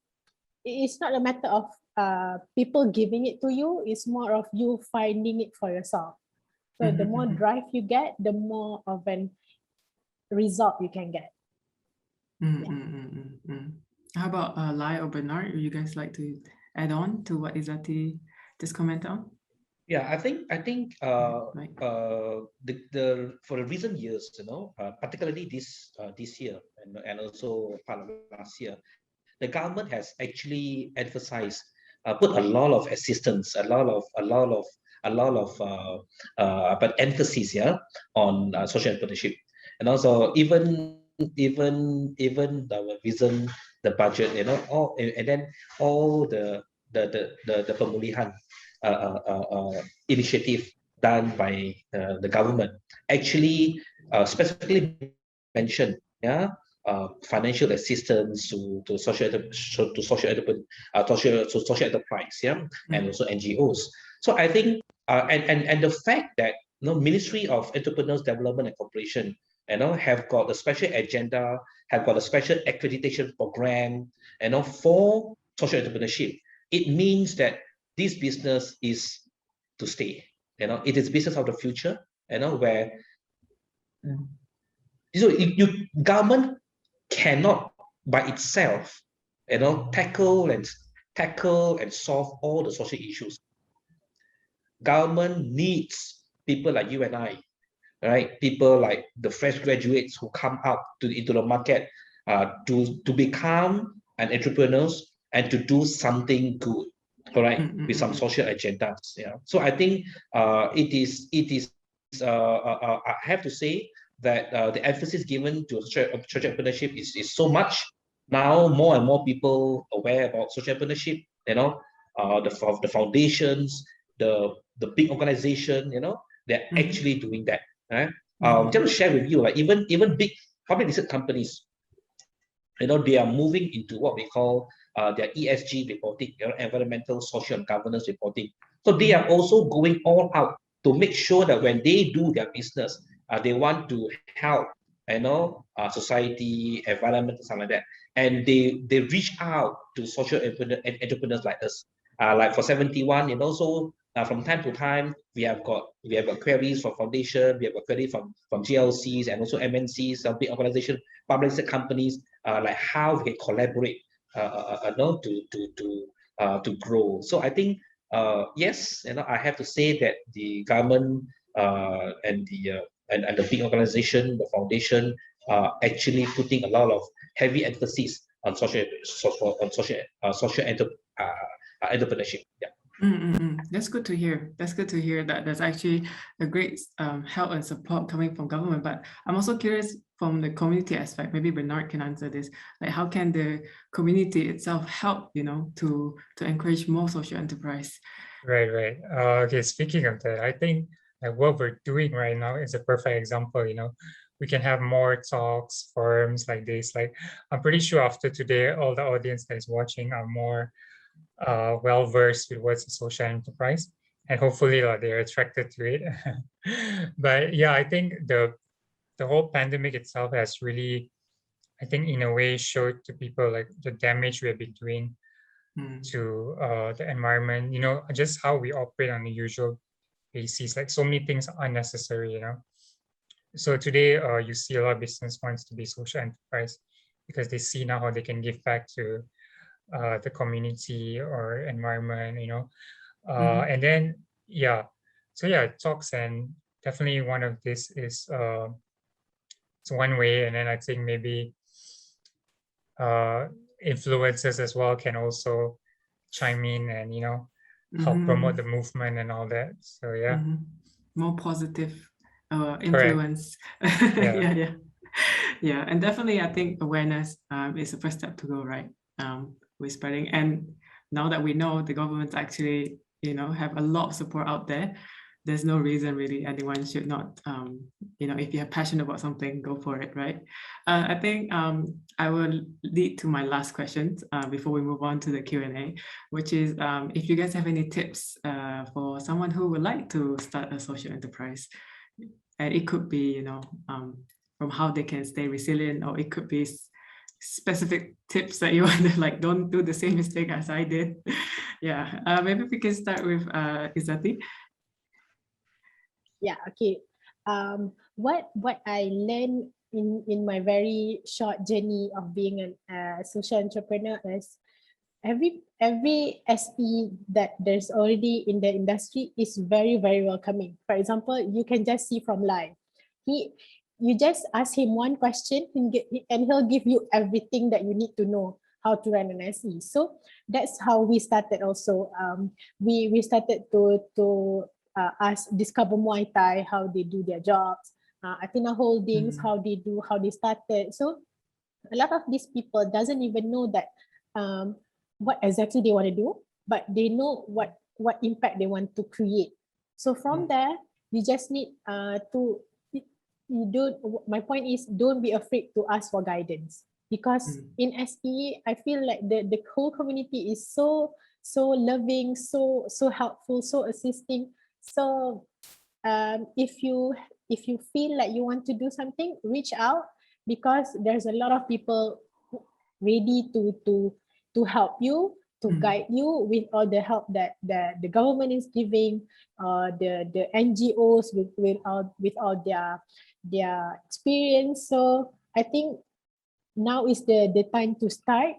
it's not a matter of people giving it to you, it's more of you finding it for yourself. So the more drive you get, the more of an result you can get. How about Lai or Bernard? Would you guys like to add on to what Izati just commented on? Yeah, I think the for the recent years, you know, particularly this year and also part of last year, the government has actually emphasized, put a lot of assistance, a lot of but emphasis here on social entrepreneurship, and also even the reason the budget, you know, all and then all the pemulihan initiative done by the government actually specifically mentioned, financial assistance to social enterprise, and also NGOs. So I think and the fact that, you know, Ministry of Entrepreneurs Development and Cooperation, you know, have got a special agenda, have got a special accreditation program, you know, for social entrepreneurship. It means that this business is to stay. You know, it is business of the future. You know, where so government cannot by itself, you know, tackle and solve all the social issues. Government needs people like you and I, right? People like the fresh graduates who come out into the market to become an entrepreneurs and to do something good, correct? With some social agendas. Yeah. So I think it is I have to say that the emphasis given to social entrepreneurship is so much. Now more and more people aware about social entrepreneurship, you know, the foundations, the big organization, you know, they're actually doing that. Right? Just to share with you, like even big public listed companies, you know, they are moving into what we call their ESG reporting, you know, environmental, social, and governance reporting. So they are also going all out to make sure that when they do their business, they want to help, you know, society, environment, something like that, and they reach out to social entrepreneurs like us. Like for 71, you know, so from time to time we have got queries from foundation, we have got queries from GLCs and also MNCs, big organizations, public sector companies, like how we can collaborate, know, to grow. So I think yes, you know, I have to say that the government and the big organization, the foundation, actually putting a lot of heavy emphasis on social entrepreneurship. Yeah. That's good to hear. That's good to hear that there's actually a great help and support coming from government. But I'm also curious from the community aspect. Maybe Bernard can answer this. Like, how can the community itself help, to encourage more social enterprise? Right. Okay, speaking of that, I think like what we're doing right now is a perfect example. We can have more talks, forums like this. Like, I'm pretty sure after today, all the audience that is watching are more well versed with what's a social enterprise, and hopefully they're attracted to it. But yeah, I think the whole pandemic itself has really, I think, in a way, showed to people like the damage we have been doing to the environment. Just how we operate on the usual basis. Like, so many things are unnecessary. So today, you see a lot of business wants to be social enterprise because they see now how they can give back to the community or environment, and then talks, and definitely one of this is it's one way, and then I think maybe influencers as well can also chime in and help promote the movement and all that. So yeah, more positive influence. Yeah, and definitely I think awareness is the first step to go, right? With spreading, and now that we know the governments actually have a lot of support out there, there's no reason really anyone should not if you're passionate about something, go for it, right? I think I will lead to my last questions before we move on to the Q&A, which is if you guys have any tips for someone who would like to start a social enterprise, and it could be from how they can stay resilient, or it could be specific tips that you want to like, don't do the same mistake as I did. Yeah, maybe we can start with Izzati. Yeah, okay. What I learned in my very short journey of being a social entrepreneur is every SE that there's already in the industry is very, very welcoming. For example, you can just see from live. You just ask him one question and he'll give you everything that you need to know how to run an SE. So that's how we started also. We started to ask Discover Muay Thai, how they do their jobs, Athena Holdings, how they started. So a lot of these people doesn't even know that what exactly they want to do, but they know what impact they want to create. So from there, you just need my point is, don't be afraid to ask for guidance, because in SE, I feel like the whole community is so loving, so helpful, so assisting. So if you feel like you want to do something, reach out, because there's a lot of people ready to help you, to guide you with all the help that the government is giving, the NGOs with all their experience. So I think now is the time to start,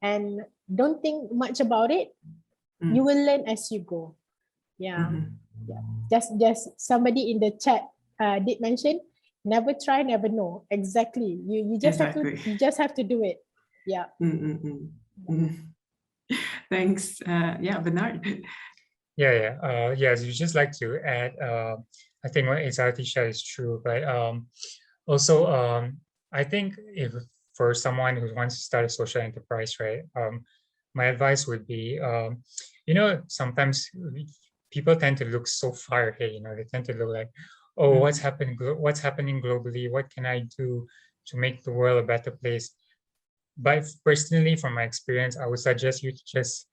and don't think much about it. You will learn as you go. Yeah. Just somebody in the chat did mention, never try, never know. Exactly. You just have to do it. Yeah. Thanks. Yeah, Bernard. Yes, you just like to add, I think what Izzati shared is true, but also I think if for someone who wants to start a social enterprise, right, my advice would be, sometimes people tend to look so far ahead, they tend to look like, oh, what's happening globally? What can I do to make the world a better place? But personally, from my experience, I would suggest you to just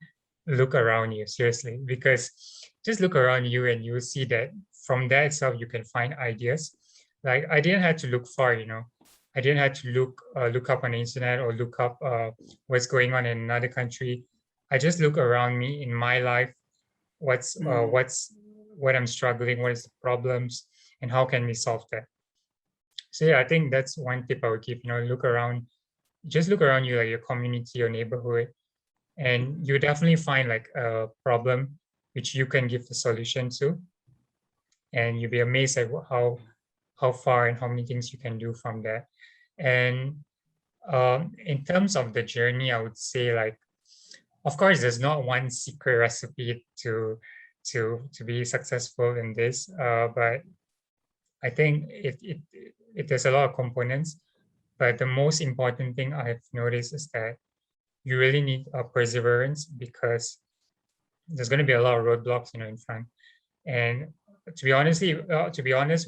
look around you, seriously, because just look around you and you will see that from that itself, you can find ideas. Like, I didn't have to look far, I didn't have to look up on the internet or look up what's going on in another country. I just look around me in my life, what I'm struggling, what is the problems, and how can we solve that. So yeah, I think that's one tip I would give, look around you, like your community, your neighborhood, and you definitely find like a problem which you can give the solution to, and you'll be amazed at how far and how many things you can do from there. And In terms of the journey, I would say, like, of course, there's not one secret recipe to be successful in this, but I think there's a lot of components. But the most important thing I've noticed is that you really need a perseverance, because there's going to be a lot of roadblocks, in front. And to be honest,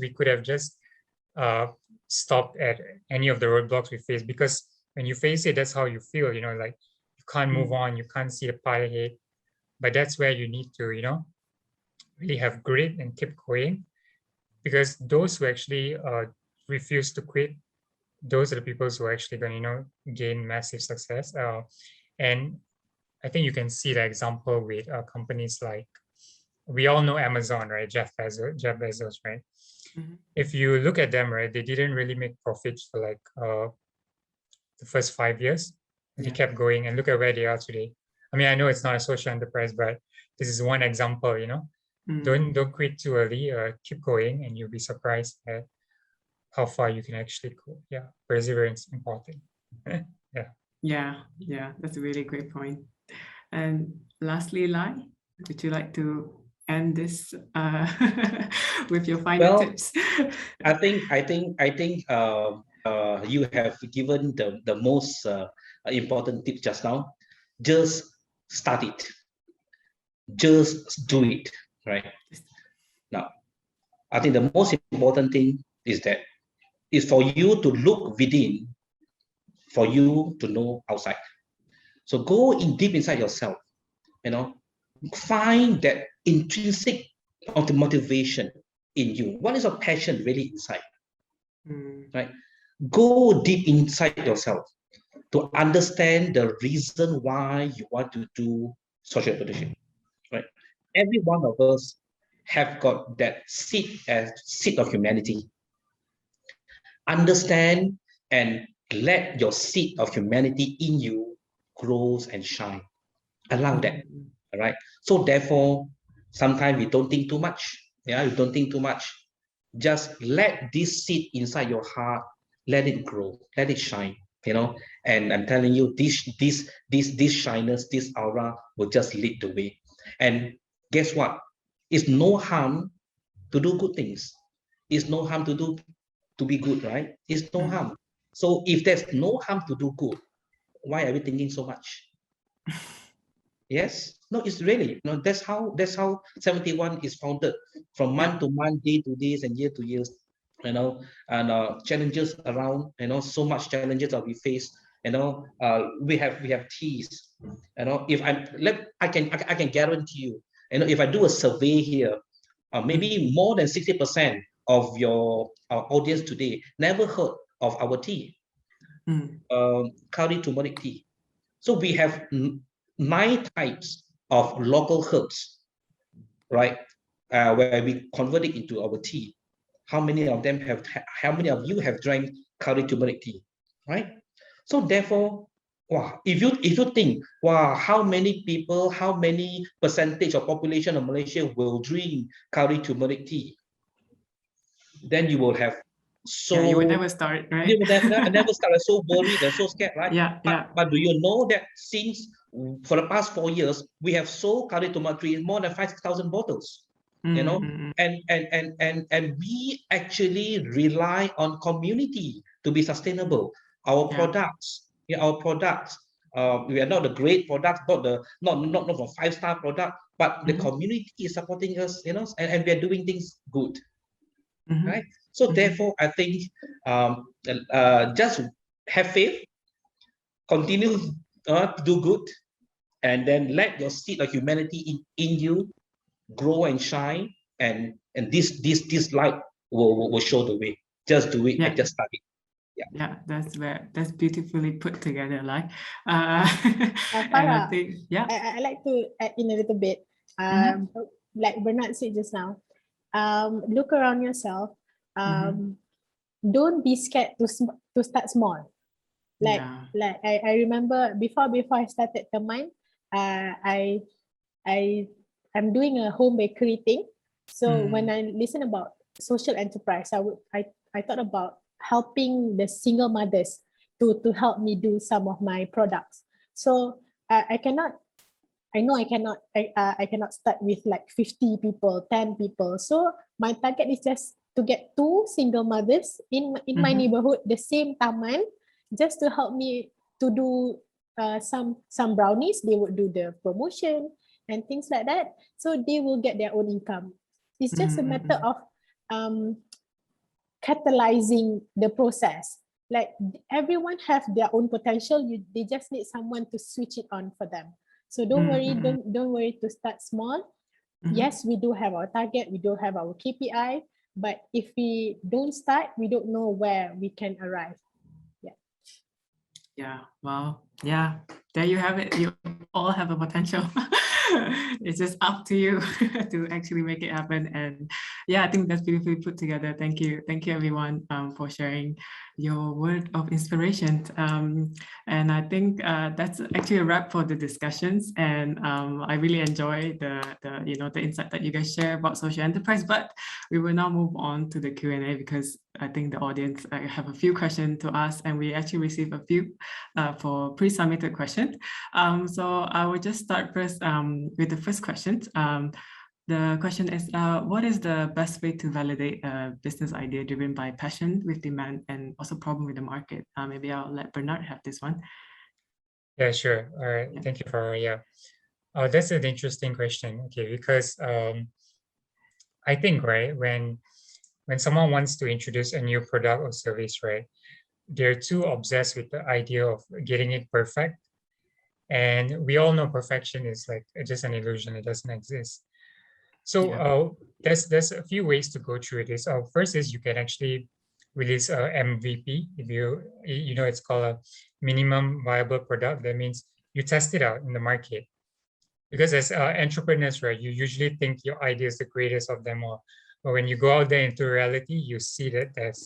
we could have just stopped at any of the roadblocks we face, because when you face it, that's how you feel, like you can't move on, you can't see the path ahead. But that's where you need to, really have grit and keep going, because those who actually refuse to quit, those are the people who are actually going to, gain massive success. And I think you can see the example with companies like, we all know Amazon, right? Jeff Bezos, right? Mm-hmm. If you look at them, right, they didn't really make profits for like the first 5 years. They kept going, and look at where they are today. I mean, I know it's not a social enterprise, but this is one example, Don't quit too early. Keep going, and you'll be surprised at how far you can actually go. Yeah, perseverance important. Yeah, that's a really great point. And lastly, Lai, would you like to end this with your final tips? I think you have given the most important tip just now. Just start it. Just do it, right? Now, I think the most important thing is for you to look within, for you to know outside. So go in deep inside yourself, find that intrinsic of the motivation in you. What is your passion really inside? Right? Go deep inside yourself to understand the reason why you want to do social entrepreneurship. Right? Every one of us have got that seed of humanity. Understand and let your seed of humanity in you grows and shine. Allow that. All right. So therefore, sometimes we don't think too much. Yeah, we don't think too much. Just let this seed inside your heart, let it grow, let it shine. And I'm telling you, this shyness, this aura will just lead the way. And guess what? It's no harm to do good things. It's no harm to be good, right? It's no harm. So if there's no harm to do good, why are we thinking so much? Yes, no, it's really, that's how 71 is founded, from month to month, day to days, and year to years, and challenges around, so much challenges that we face. We have teas. If I can guarantee you, if I do a survey here, maybe more than 60% of your audience today never heard of our tea, curry turmeric tea. So we have 9 types of local herbs, right? Where we convert it into our tea. How many of you have drank curry turmeric tea, right? So therefore, wow, if you think, wow, how many percentage of population of Malaysia will drink curry turmeric tea, then you will have you would never start, right? You would never start, so worried and so scared, right? But do you know that since for the past 4 years, we have sold curry turmeric tea more than 5,000 bottles, and we actually rely on community to be sustainable. Our products, we are not the great products, not a 5-star product, but the community is supporting us, and we are doing things good, right? So therefore, I think just have faith, continue to do good, and then let your seed of humanity in you grow and shine, and this light will show the way. Just do it and just start it. Yeah, that's beautifully put together, like. Farah, I like to add in a little bit. Like Bernard said just now, look around yourself. Don't be scared to start small. Like I remember before I started Teman, I'm doing a home bakery thing. So when I listen about social enterprise, I thought about helping the single mothers to help me do some of my products. So I know I cannot start with like 50 people, 10 people. So my target is just to get 2 single mothers in my neighborhood, the same taman, just to help me to do some brownies. They would do the promotion and things like that. So they will get their own income. It's just a matter of catalyzing the process. Like everyone have their own potential. They just need someone to switch it on for them. So don't worry, don't worry to start small. Yes, we do have our target, we do have our KPI, but if we don't start, we don't know where we can arrive. Yeah, well, yeah, there you have it. You all have a potential. It's just up to you to actually make it happen. And yeah, I think that's beautifully put together. Thank you everyone for sharing your word of inspiration. And I think that's actually a wrap for the discussions. And I really enjoy the insight that you guys share about social enterprise. But we will now move on to the Q&A, because I think the audience have a few questions to ask, and we actually received a few for pre-submitted questions. So I will just start first with the first question. The question is, what is the best way to validate a business idea driven by passion with demand and also problem with the market? Maybe I'll let Bernard have this one. Yeah, sure. All right. Yeah. Thank you for, that's an interesting question. Okay, because I think, right, when someone wants to introduce a new product or service, right, they're too obsessed with the idea of getting it perfect. And we all know perfection is like just an illusion. It doesn't exist. So there's a few ways to go through this. First is you can actually release a MVP. If you know, it's called a minimum viable product. That means you test it out in the market. Because as entrepreneurs, right, you usually think your idea is the greatest of them all. But when you go out there into reality, you see that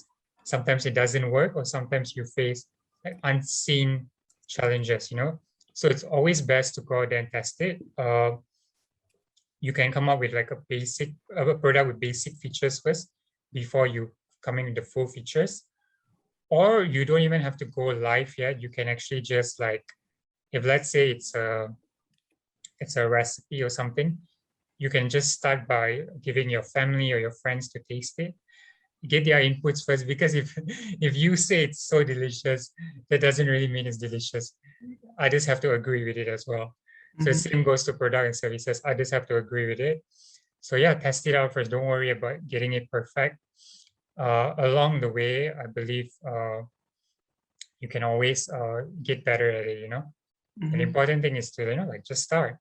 sometimes it doesn't work, or sometimes you face like unseen challenges, you know? So it's always best to go out there and test it. You can come up with like a product with basic features first before you come in with the full features. Or you don't even have to go live yet. You can actually just like, if let's say it's a recipe or something, you can just start by giving your family or your friends to taste it. Get their inputs first, because if you say it's so delicious, that doesn't really mean it's delicious. Others have to agree with it as well. So same goes to product and services. Others have to agree with it. So yeah, test it out first. Don't worry about getting it perfect. Along the way, I believe you can always get better at it, you know? And the important thing is to, you know, like just start.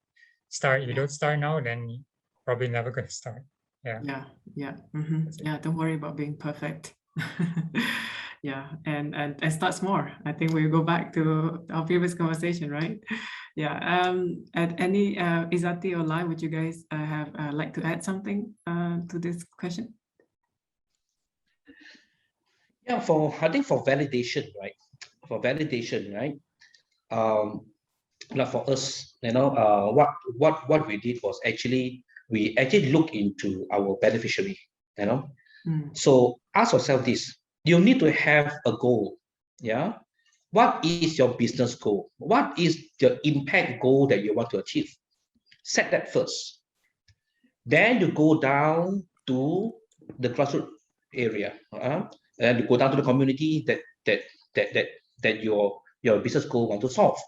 You don't start now, then you're probably never going to start. Yeah. Don't worry about being perfect. Yeah, and start small. I think we'll go back to our previous conversation, right? Yeah. At any Izati or Lai, would you guys have like to add something to this question? Yeah, I think for validation, right? Like for us, you know, what we did was we actually looked into our beneficiary, you know. So ask yourself this: you need to have a goal. Yeah, what is your business goal? What is the impact goal that you want to achieve? Set that first. Then you go down to the grassroots area, and you go down to the community that your business goal want to solve.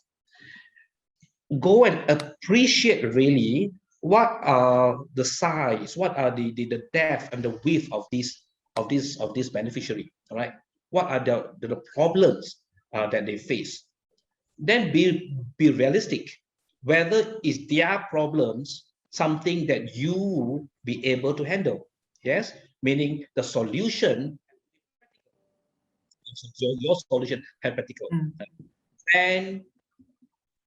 Go and appreciate really what are the size, what are the depth and the width of this beneficiary. All right, what are the problems that they face? Then be realistic. Whether is their problems something that you be able to handle? Yes, meaning the solution, your solution have practical. And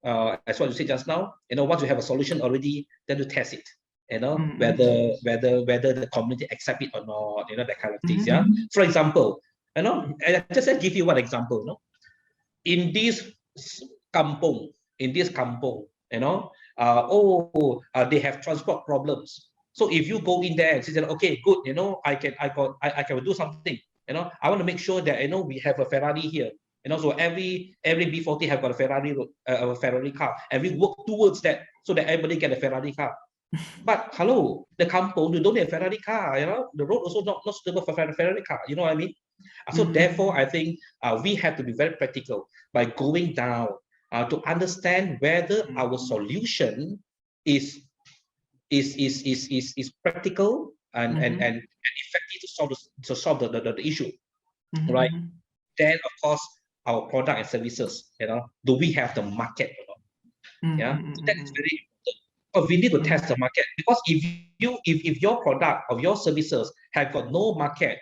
as what you said just now, you know, once you have a solution already, then you test it. You know, whether the community accept it or not. You know, that kind of things. Yeah. For example, you know, I just give you one example. You know, in this kampong, you know, they have transport problems. So if you go in there and say, okay, good, you know, I can do something. You know, I want to make sure that, you know, we have a Ferrari here. So every B40 have got a Ferrari car, and we work towards that so that everybody get a Ferrari car. But hello, the kampong, you don't have a Ferrari car, the road also not suitable for Ferrari car, you know what I mean? So therefore, I think we have to be very practical by going down to understand whether our solution is practical and effective to solve the issue, right? Then of course our product and services, do we have the market or not? So that is very important. But we need to test the market, because if your product or your services have got no market,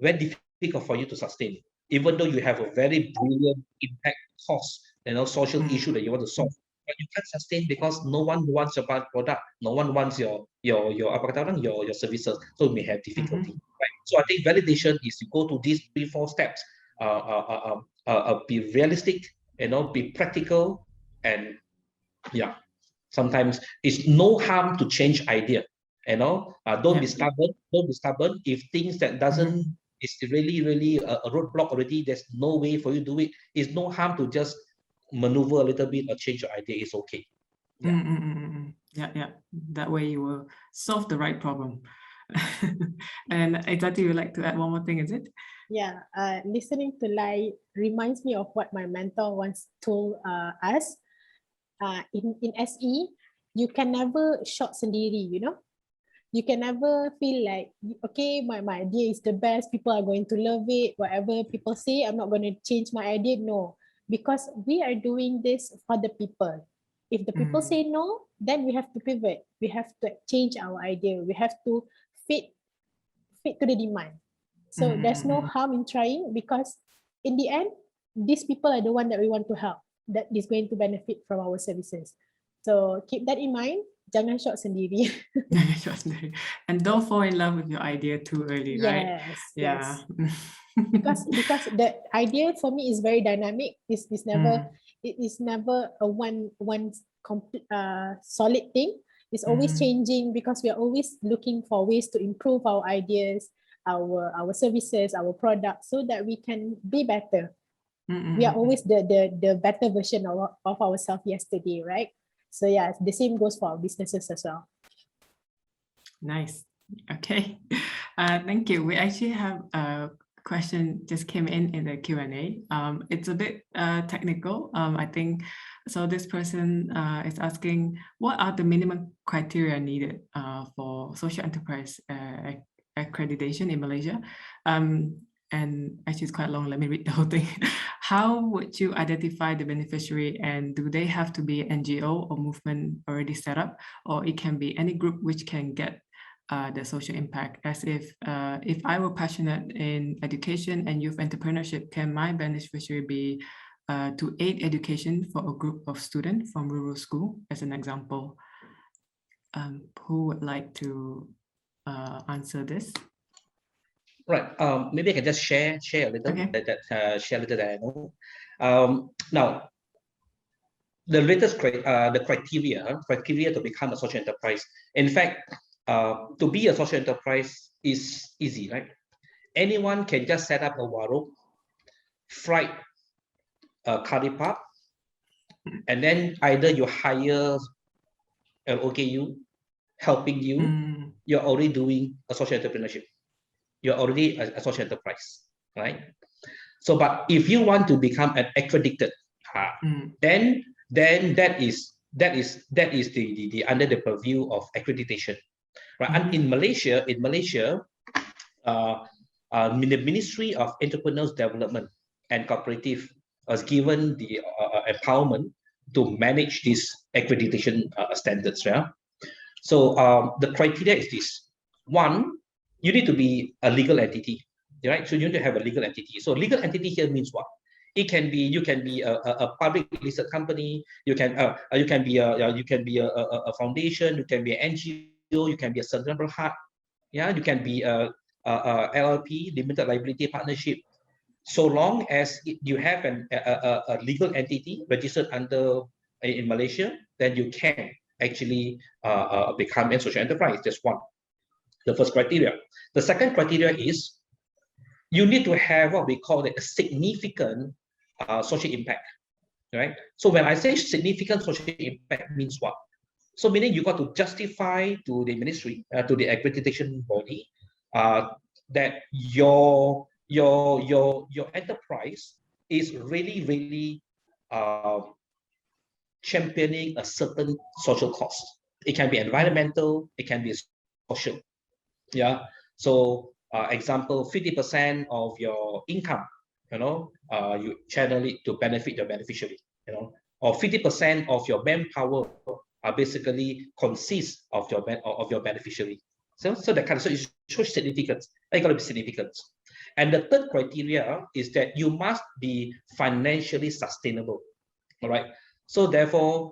very difficult for you to sustain, even though you have a very brilliant impact cost, social issue that you want to solve. But you can't sustain because no one wants your product, no one wants your services, so you may have difficulty. Right? So I think validation is to go to these 3-4 steps. Be realistic, be practical, and sometimes it's no harm to change idea. Don't be stubborn. Don't be stubborn if things that doesn't is really a roadblock already. There's no way for you to do it. It's no harm to just maneuver a little bit or change your idea. It's okay. Yeah. That way you will solve the right problem. And Izati, you would like to add one more thing, is it? Yeah, listening to Lai reminds me of what my mentor once told us. In SE, you can never shot sendiri, You can never feel like, okay, my idea is the best, people are going to love it, whatever people say, I'm not going to change my idea. No, because we are doing this for the people. If the people say no, then we have to pivot. We have to change our idea. We have to fit to the demand. So there's no harm in trying, because in the end, these people are the one that we want to help, that is going to benefit from our services. So keep that in mind. Jangan shot sendiri. And don't fall in love with your idea too early, right? Yes. because the idea for me is very dynamic. It is never a one complete solid thing. It's always changing, because we are always looking for ways to improve our ideas, our services, our products, so that we can be better. We are always the better version of ourselves yesterday, right? So yeah, the same goes for our businesses as well. Nice. Okay. Thank you. We actually have a question just came in the Q&A. It's a bit technical, I think. So this person is asking, what are the minimum criteria needed for social enterprise accreditation in Malaysia? And actually it's quite long, let me read the whole thing. How would you identify the beneficiary, and do they have to be NGO or movement already set up, or it can be any group which can get the social impact? As if I were passionate in education and youth entrepreneurship, can my beneficiary be to aid education for a group of students from rural school, as an example? Who would like to answer this? Right. Maybe I can just share a little. Okay. Share a little that I know. Now, the latest criteria to become a social enterprise. In fact, to be a social enterprise is easy, right? Anyone can just set up a warung, fried curry puff, and then either you hire an OKU helping you, you're already doing a social entrepreneurship. You're already a social enterprise, right? So, but if you want to become an accredited, then that is the under the purview of accreditation, right? And in Malaysia, the Ministry of Entrepreneurs Development and Cooperative was given the empowerment to manage these accreditation standards, yeah. So the criteria is this: one, you need to be a legal entity, right? So you need to have a legal entity. So legal entity here means what? It can be, you can be a public listed company. You can be a foundation. You can be an NGO. You can be a cerebral heart. Yeah, you can be a LLP, limited liability partnership. So long as you have a legal entity registered in Malaysia, then you can actually become a social enterprise. That's one. The first criteria. The second criteria is you need to have what we call a significant social impact, right? So when I say significant social impact means what? So meaning you got to justify to the ministry, to the accreditation body, that your enterprise is really championing a certain social cause. It can be environmental, it can be social. Yeah. So example, 50% of your income, you channel it to benefit your beneficiary, or 50% of your manpower basically consists of your beneficiary. So that kind of, so it shows significance. It got to be significant. And the third criteria is that you must be financially sustainable. All right. So therefore,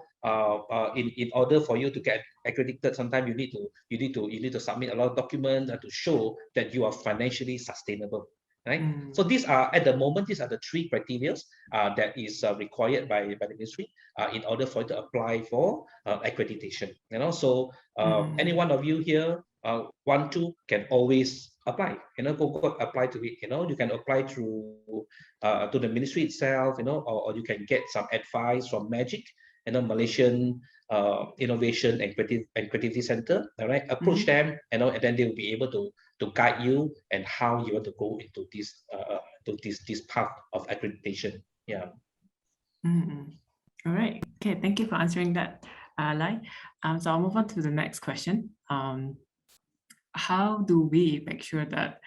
in order for you to get accredited, sometimes you need to submit a lot of documents to show that you are financially sustainable. Right. So these are, at the moment, these are the three criteria that is required by the ministry in order for you to apply for accreditation. So any one of you here want to can always apply. Go apply to it. You can apply through to the ministry itself. Or you can get some advice from MAGIC, Malaysian Innovation and Creativity Center. All right, approach them, and then they will be able to guide you and how you want to go into this this path of accreditation. Yeah. All right. Okay. Thank you for answering that, Lai. So I'll move on to the next question. How do we make sure that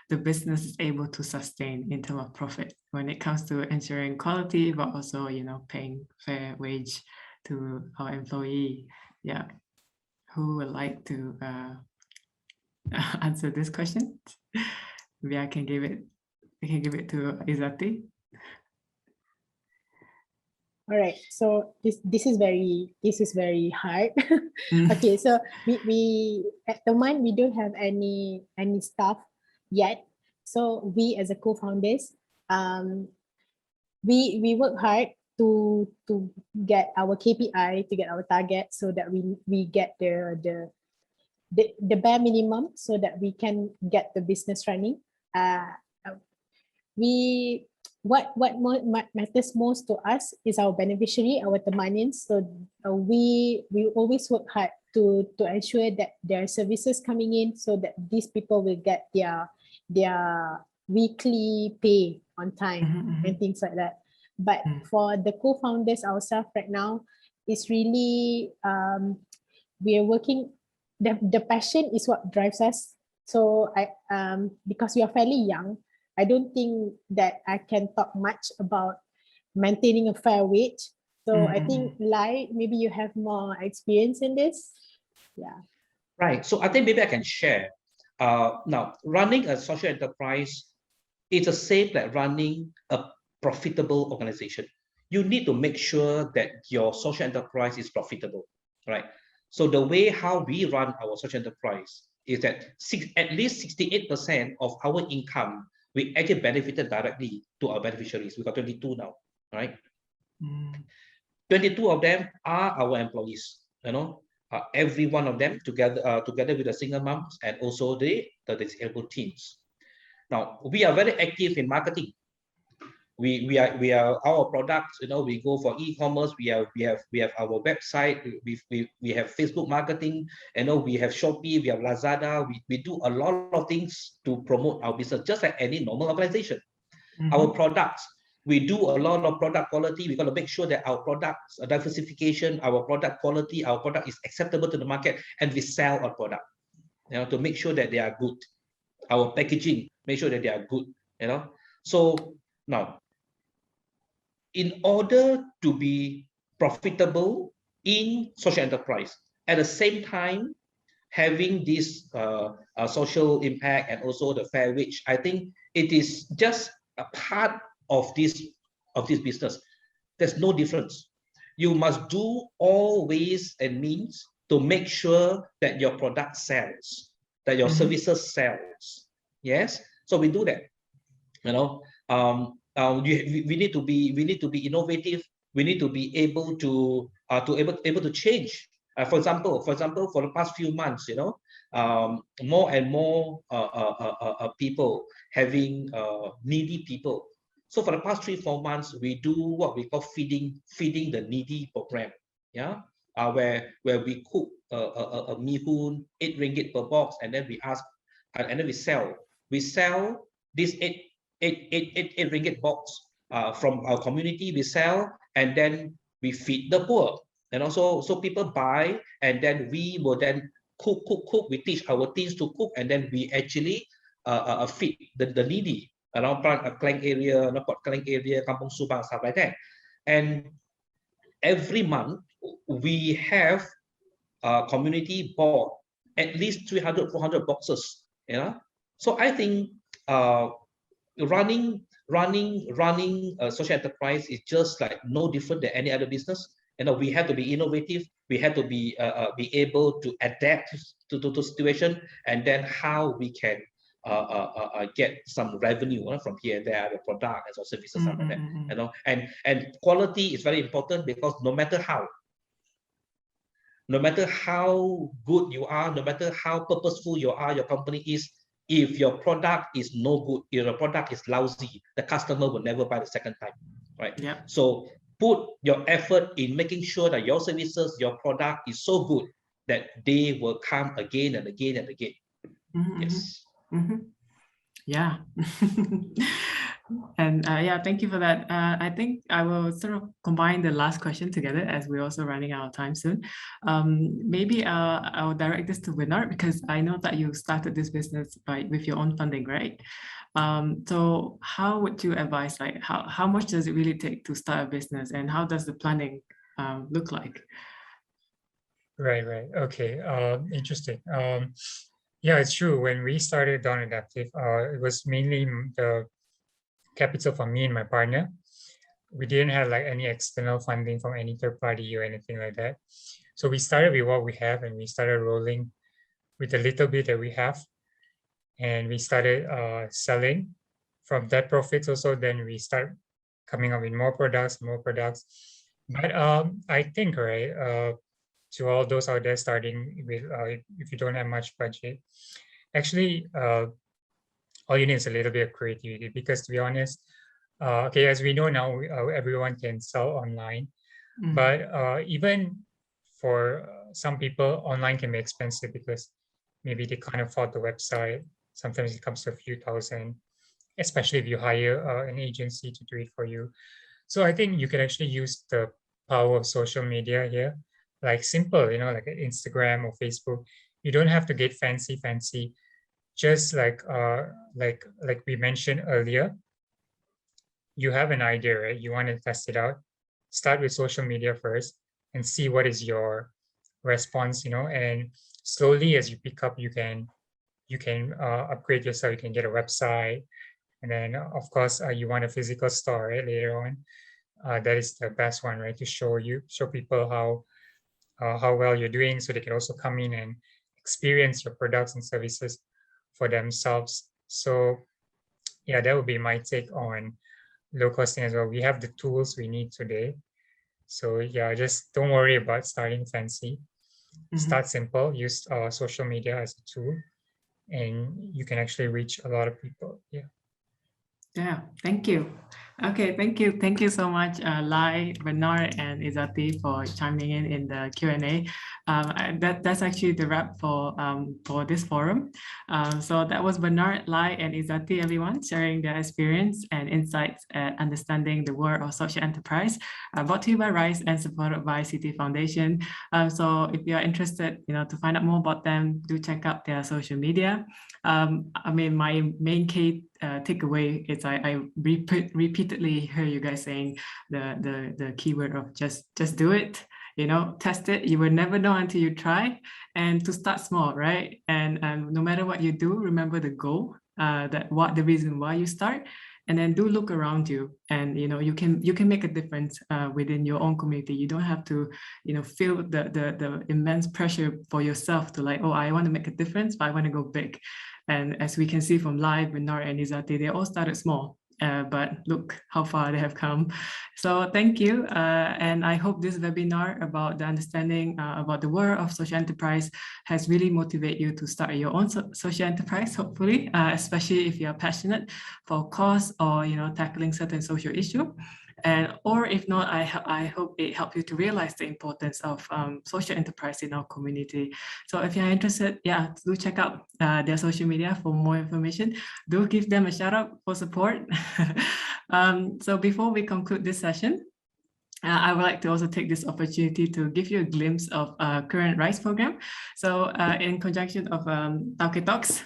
the business is able to sustain in terms of profit when it comes to ensuring quality, but also, paying fair wage to our employee? Yeah. Who would like to answer this question? Maybe I can give it to Izzati. All right, so this is very hard. Okay, so we at the moment we don't have any staff yet. So we as a co-founders, we work hard to get our KPI, to get our target, so that we get the bare minimum so that we can get the business running. What matters most to us is our beneficiary, our temanins. So we always work hard to ensure that there are services coming in so that these people will get their weekly pay on time and things like that. But for the co-founders ourselves right now, it's really we are working. The passion is what drives us. So because we are fairly young, I don't think that I can talk much about maintaining a fair wage. So I think, Lai, maybe you have more experience in this. Yeah. Right. So I think maybe I can share. Now, running a social enterprise is the same like running a profitable organization. You need to make sure that your social enterprise is profitable, right? So the way how we run our social enterprise is that at least 68% of our income we actually benefited directly to our beneficiaries. We got 22 now, right? 22 of them are our employees. Every one of them together with the single moms and also the disabled teens. Now we are very active in marketing. We are our products. We go for e-commerce. We have our website. We have Facebook marketing. We have Shopee. We have Lazada. We do a lot of things to promote our business, just like any normal organization. Our products, we do a lot of product quality. We got to make sure that our products diversification, our product quality, our product is acceptable to the market, and we sell our product. To make sure that they are good. Our packaging, make sure that they are good. So now, in order to be profitable in social enterprise, at the same time having this social impact and also the fair wage, I think it is just a part of this business. There's no difference. You must do all ways and means to make sure that your product sells, that your services sells. Yes, so we do that. We need to be innovative. We need to be able to change For example, for the past few months, more and more people having needy people. So for the past 3-4 months, we do what we call feeding the needy program. Yeah, where we cook a mee hoon, 8 ringgit per box, and then we ask, and then we sell this 8 ringgit box from our community. We sell, and then we feed the poor. And also, so people buy, and then we will then cook. We teach our teams to cook, and then we actually feed the needy around Klang area, Port Klang area, Kampung Subang, stuff like that. And every month we have community bought at least 300-400 boxes. So I think running a social enterprise is just like no different than any other business. We have to be innovative. We have to be able to adapt to the situation, and then how we can get some revenue from here and there, the product and services, stuff like that. And quality is very important, because no matter how good you are, no matter how purposeful you are, your company is, if your product is no good, if your product is lousy, the customer will never buy the second time, right? Yeah. So put your effort in making sure that your services, your product is so good that they will come again and again and again. Yes. Yeah. And yeah, thank you for that. I think I will sort of combine the last question together, as we're also running out of time soon. Maybe I'll direct this to Bernard, because I know that you started this business with your own funding, right? So how would you advise, like how much does it really take to start a business, and how does the planning look like? Right. Okay. Interesting. Yeah, it's true. When we started Dawn Adaptive, it was mainly the capital from me and my partner. We didn't have like any external funding from any third party or anything like that. So we started with what we have, and we started rolling with the little bit that we have, and we started selling from that profits also. Then we start coming up with more products. But I think, right, to all those out there starting with, if you don't have much budget, actually, all you need is a little bit of creativity, because to be honest, okay, as we know now, everyone can sell online, but even for some people, online can be expensive, because maybe they can't afford the website. Sometimes it comes to a few thousand, especially if you hire an agency to do it for you. So I think you can actually use the power of social media here, like simple, like Instagram or Facebook. You don't have to get fancy. Just like we mentioned earlier, you have an idea, right? You want to test it out. Start with social media first and see what is your response, and slowly as you pick up, you can upgrade yourself. You can get a website, and then of course you want a physical store, right, later on. That is the best one, right, to show people how well you're doing, so they can also come in and experience your products and services for themselves. So yeah, that would be my take on low costing as well. We have the tools we need today. So yeah, just don't worry about starting fancy. Start simple, use social media as a tool, and you can actually reach a lot of people. Yeah, thank you. Okay, thank you so much, Lai, Bernard, and Izzati, for chiming in the Q&A. That's actually the wrap for this forum. So that was Bernard, Lai, and Izzati, everyone, sharing their experience and insights at understanding the world of social enterprise, brought to you by RYSE and supported by CT Foundation. So if you are interested, to find out more about them, do check out their social media. I mean, my main key takeaway is I repeatedly hear you guys saying the keyword of just do it, test it. You will never know until you try, and to start small, right? And no matter what you do, remember the goal, the reason why you start, and then do look around you, and you can make a difference within your own community. You don't have to feel the immense pressure for yourself to like, oh, I want to make a difference, but I want to go big. And as we can see from Lai, Bernard, and Izzati, they all started small. but look how far they have come. So thank you. And I hope this webinar about the understanding about the world of social enterprise has really motivated you to start your own social enterprise, hopefully, especially if you're passionate for a cause or tackling certain social issue. And or if not, I hope it helped you to realize the importance of social enterprise in our community. So if you're interested, yeah, do check out their social media for more information. Do give them a shout out for support. So before we conclude this session, I would like to also take this opportunity to give you a glimpse of current RYSE program. So in conjunction of Tauke Talks,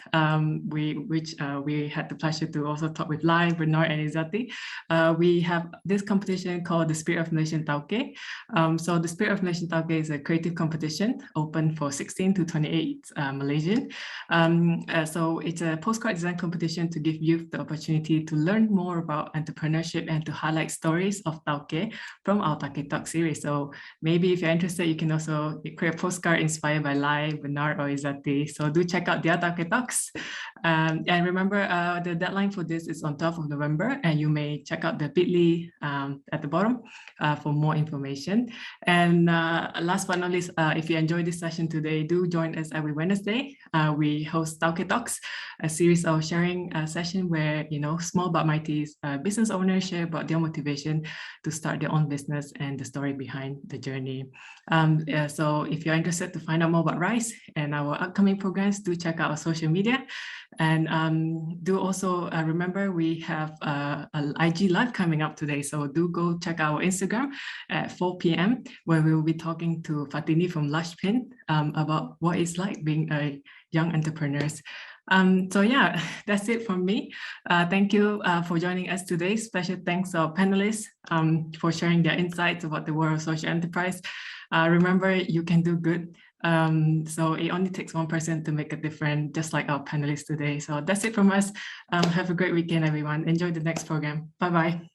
we had the pleasure to also talk with Lai, Bernard, and Izati. We have this competition called the Spirit of Malaysian Tauke. So the Spirit of Malaysian Tauke is a creative competition open for 16 to 28 Malaysian. So it's a postcard design competition to give youth the opportunity to learn more about entrepreneurship and to highlight stories of Tauke from our Tauke Talk series. So maybe if you're interested, you can also create a postcard inspired by Lai, Bernard, or Izati. So do check out their Tauke Talks. And remember, the deadline for this is on 12th of November, and you may check out the bit.ly at the bottom for more information. And last but not least, if you enjoyed this session today, do join us every Wednesday. We host Tauke Talks, a series of sharing session where small but mighty business owners share about their motivation to start their own business and the story behind the journey. So if you're interested to find out more about RYSE and our upcoming programs, do check out our social media. And do also remember we have an IG live coming up today. So do go check our Instagram at 4 p.m. where we will be talking to Fatini from Lushpin about what it's like being a young entrepreneurs. So yeah, that's it from me. Thank you for joining us today. Special thanks to our panelists for sharing their insights about the world of social enterprise. Remember, you can do good. So it only takes one person to make a difference, just like our panelists today. So that's it from us. Have a great weekend, everyone. Enjoy the next program. Bye-bye.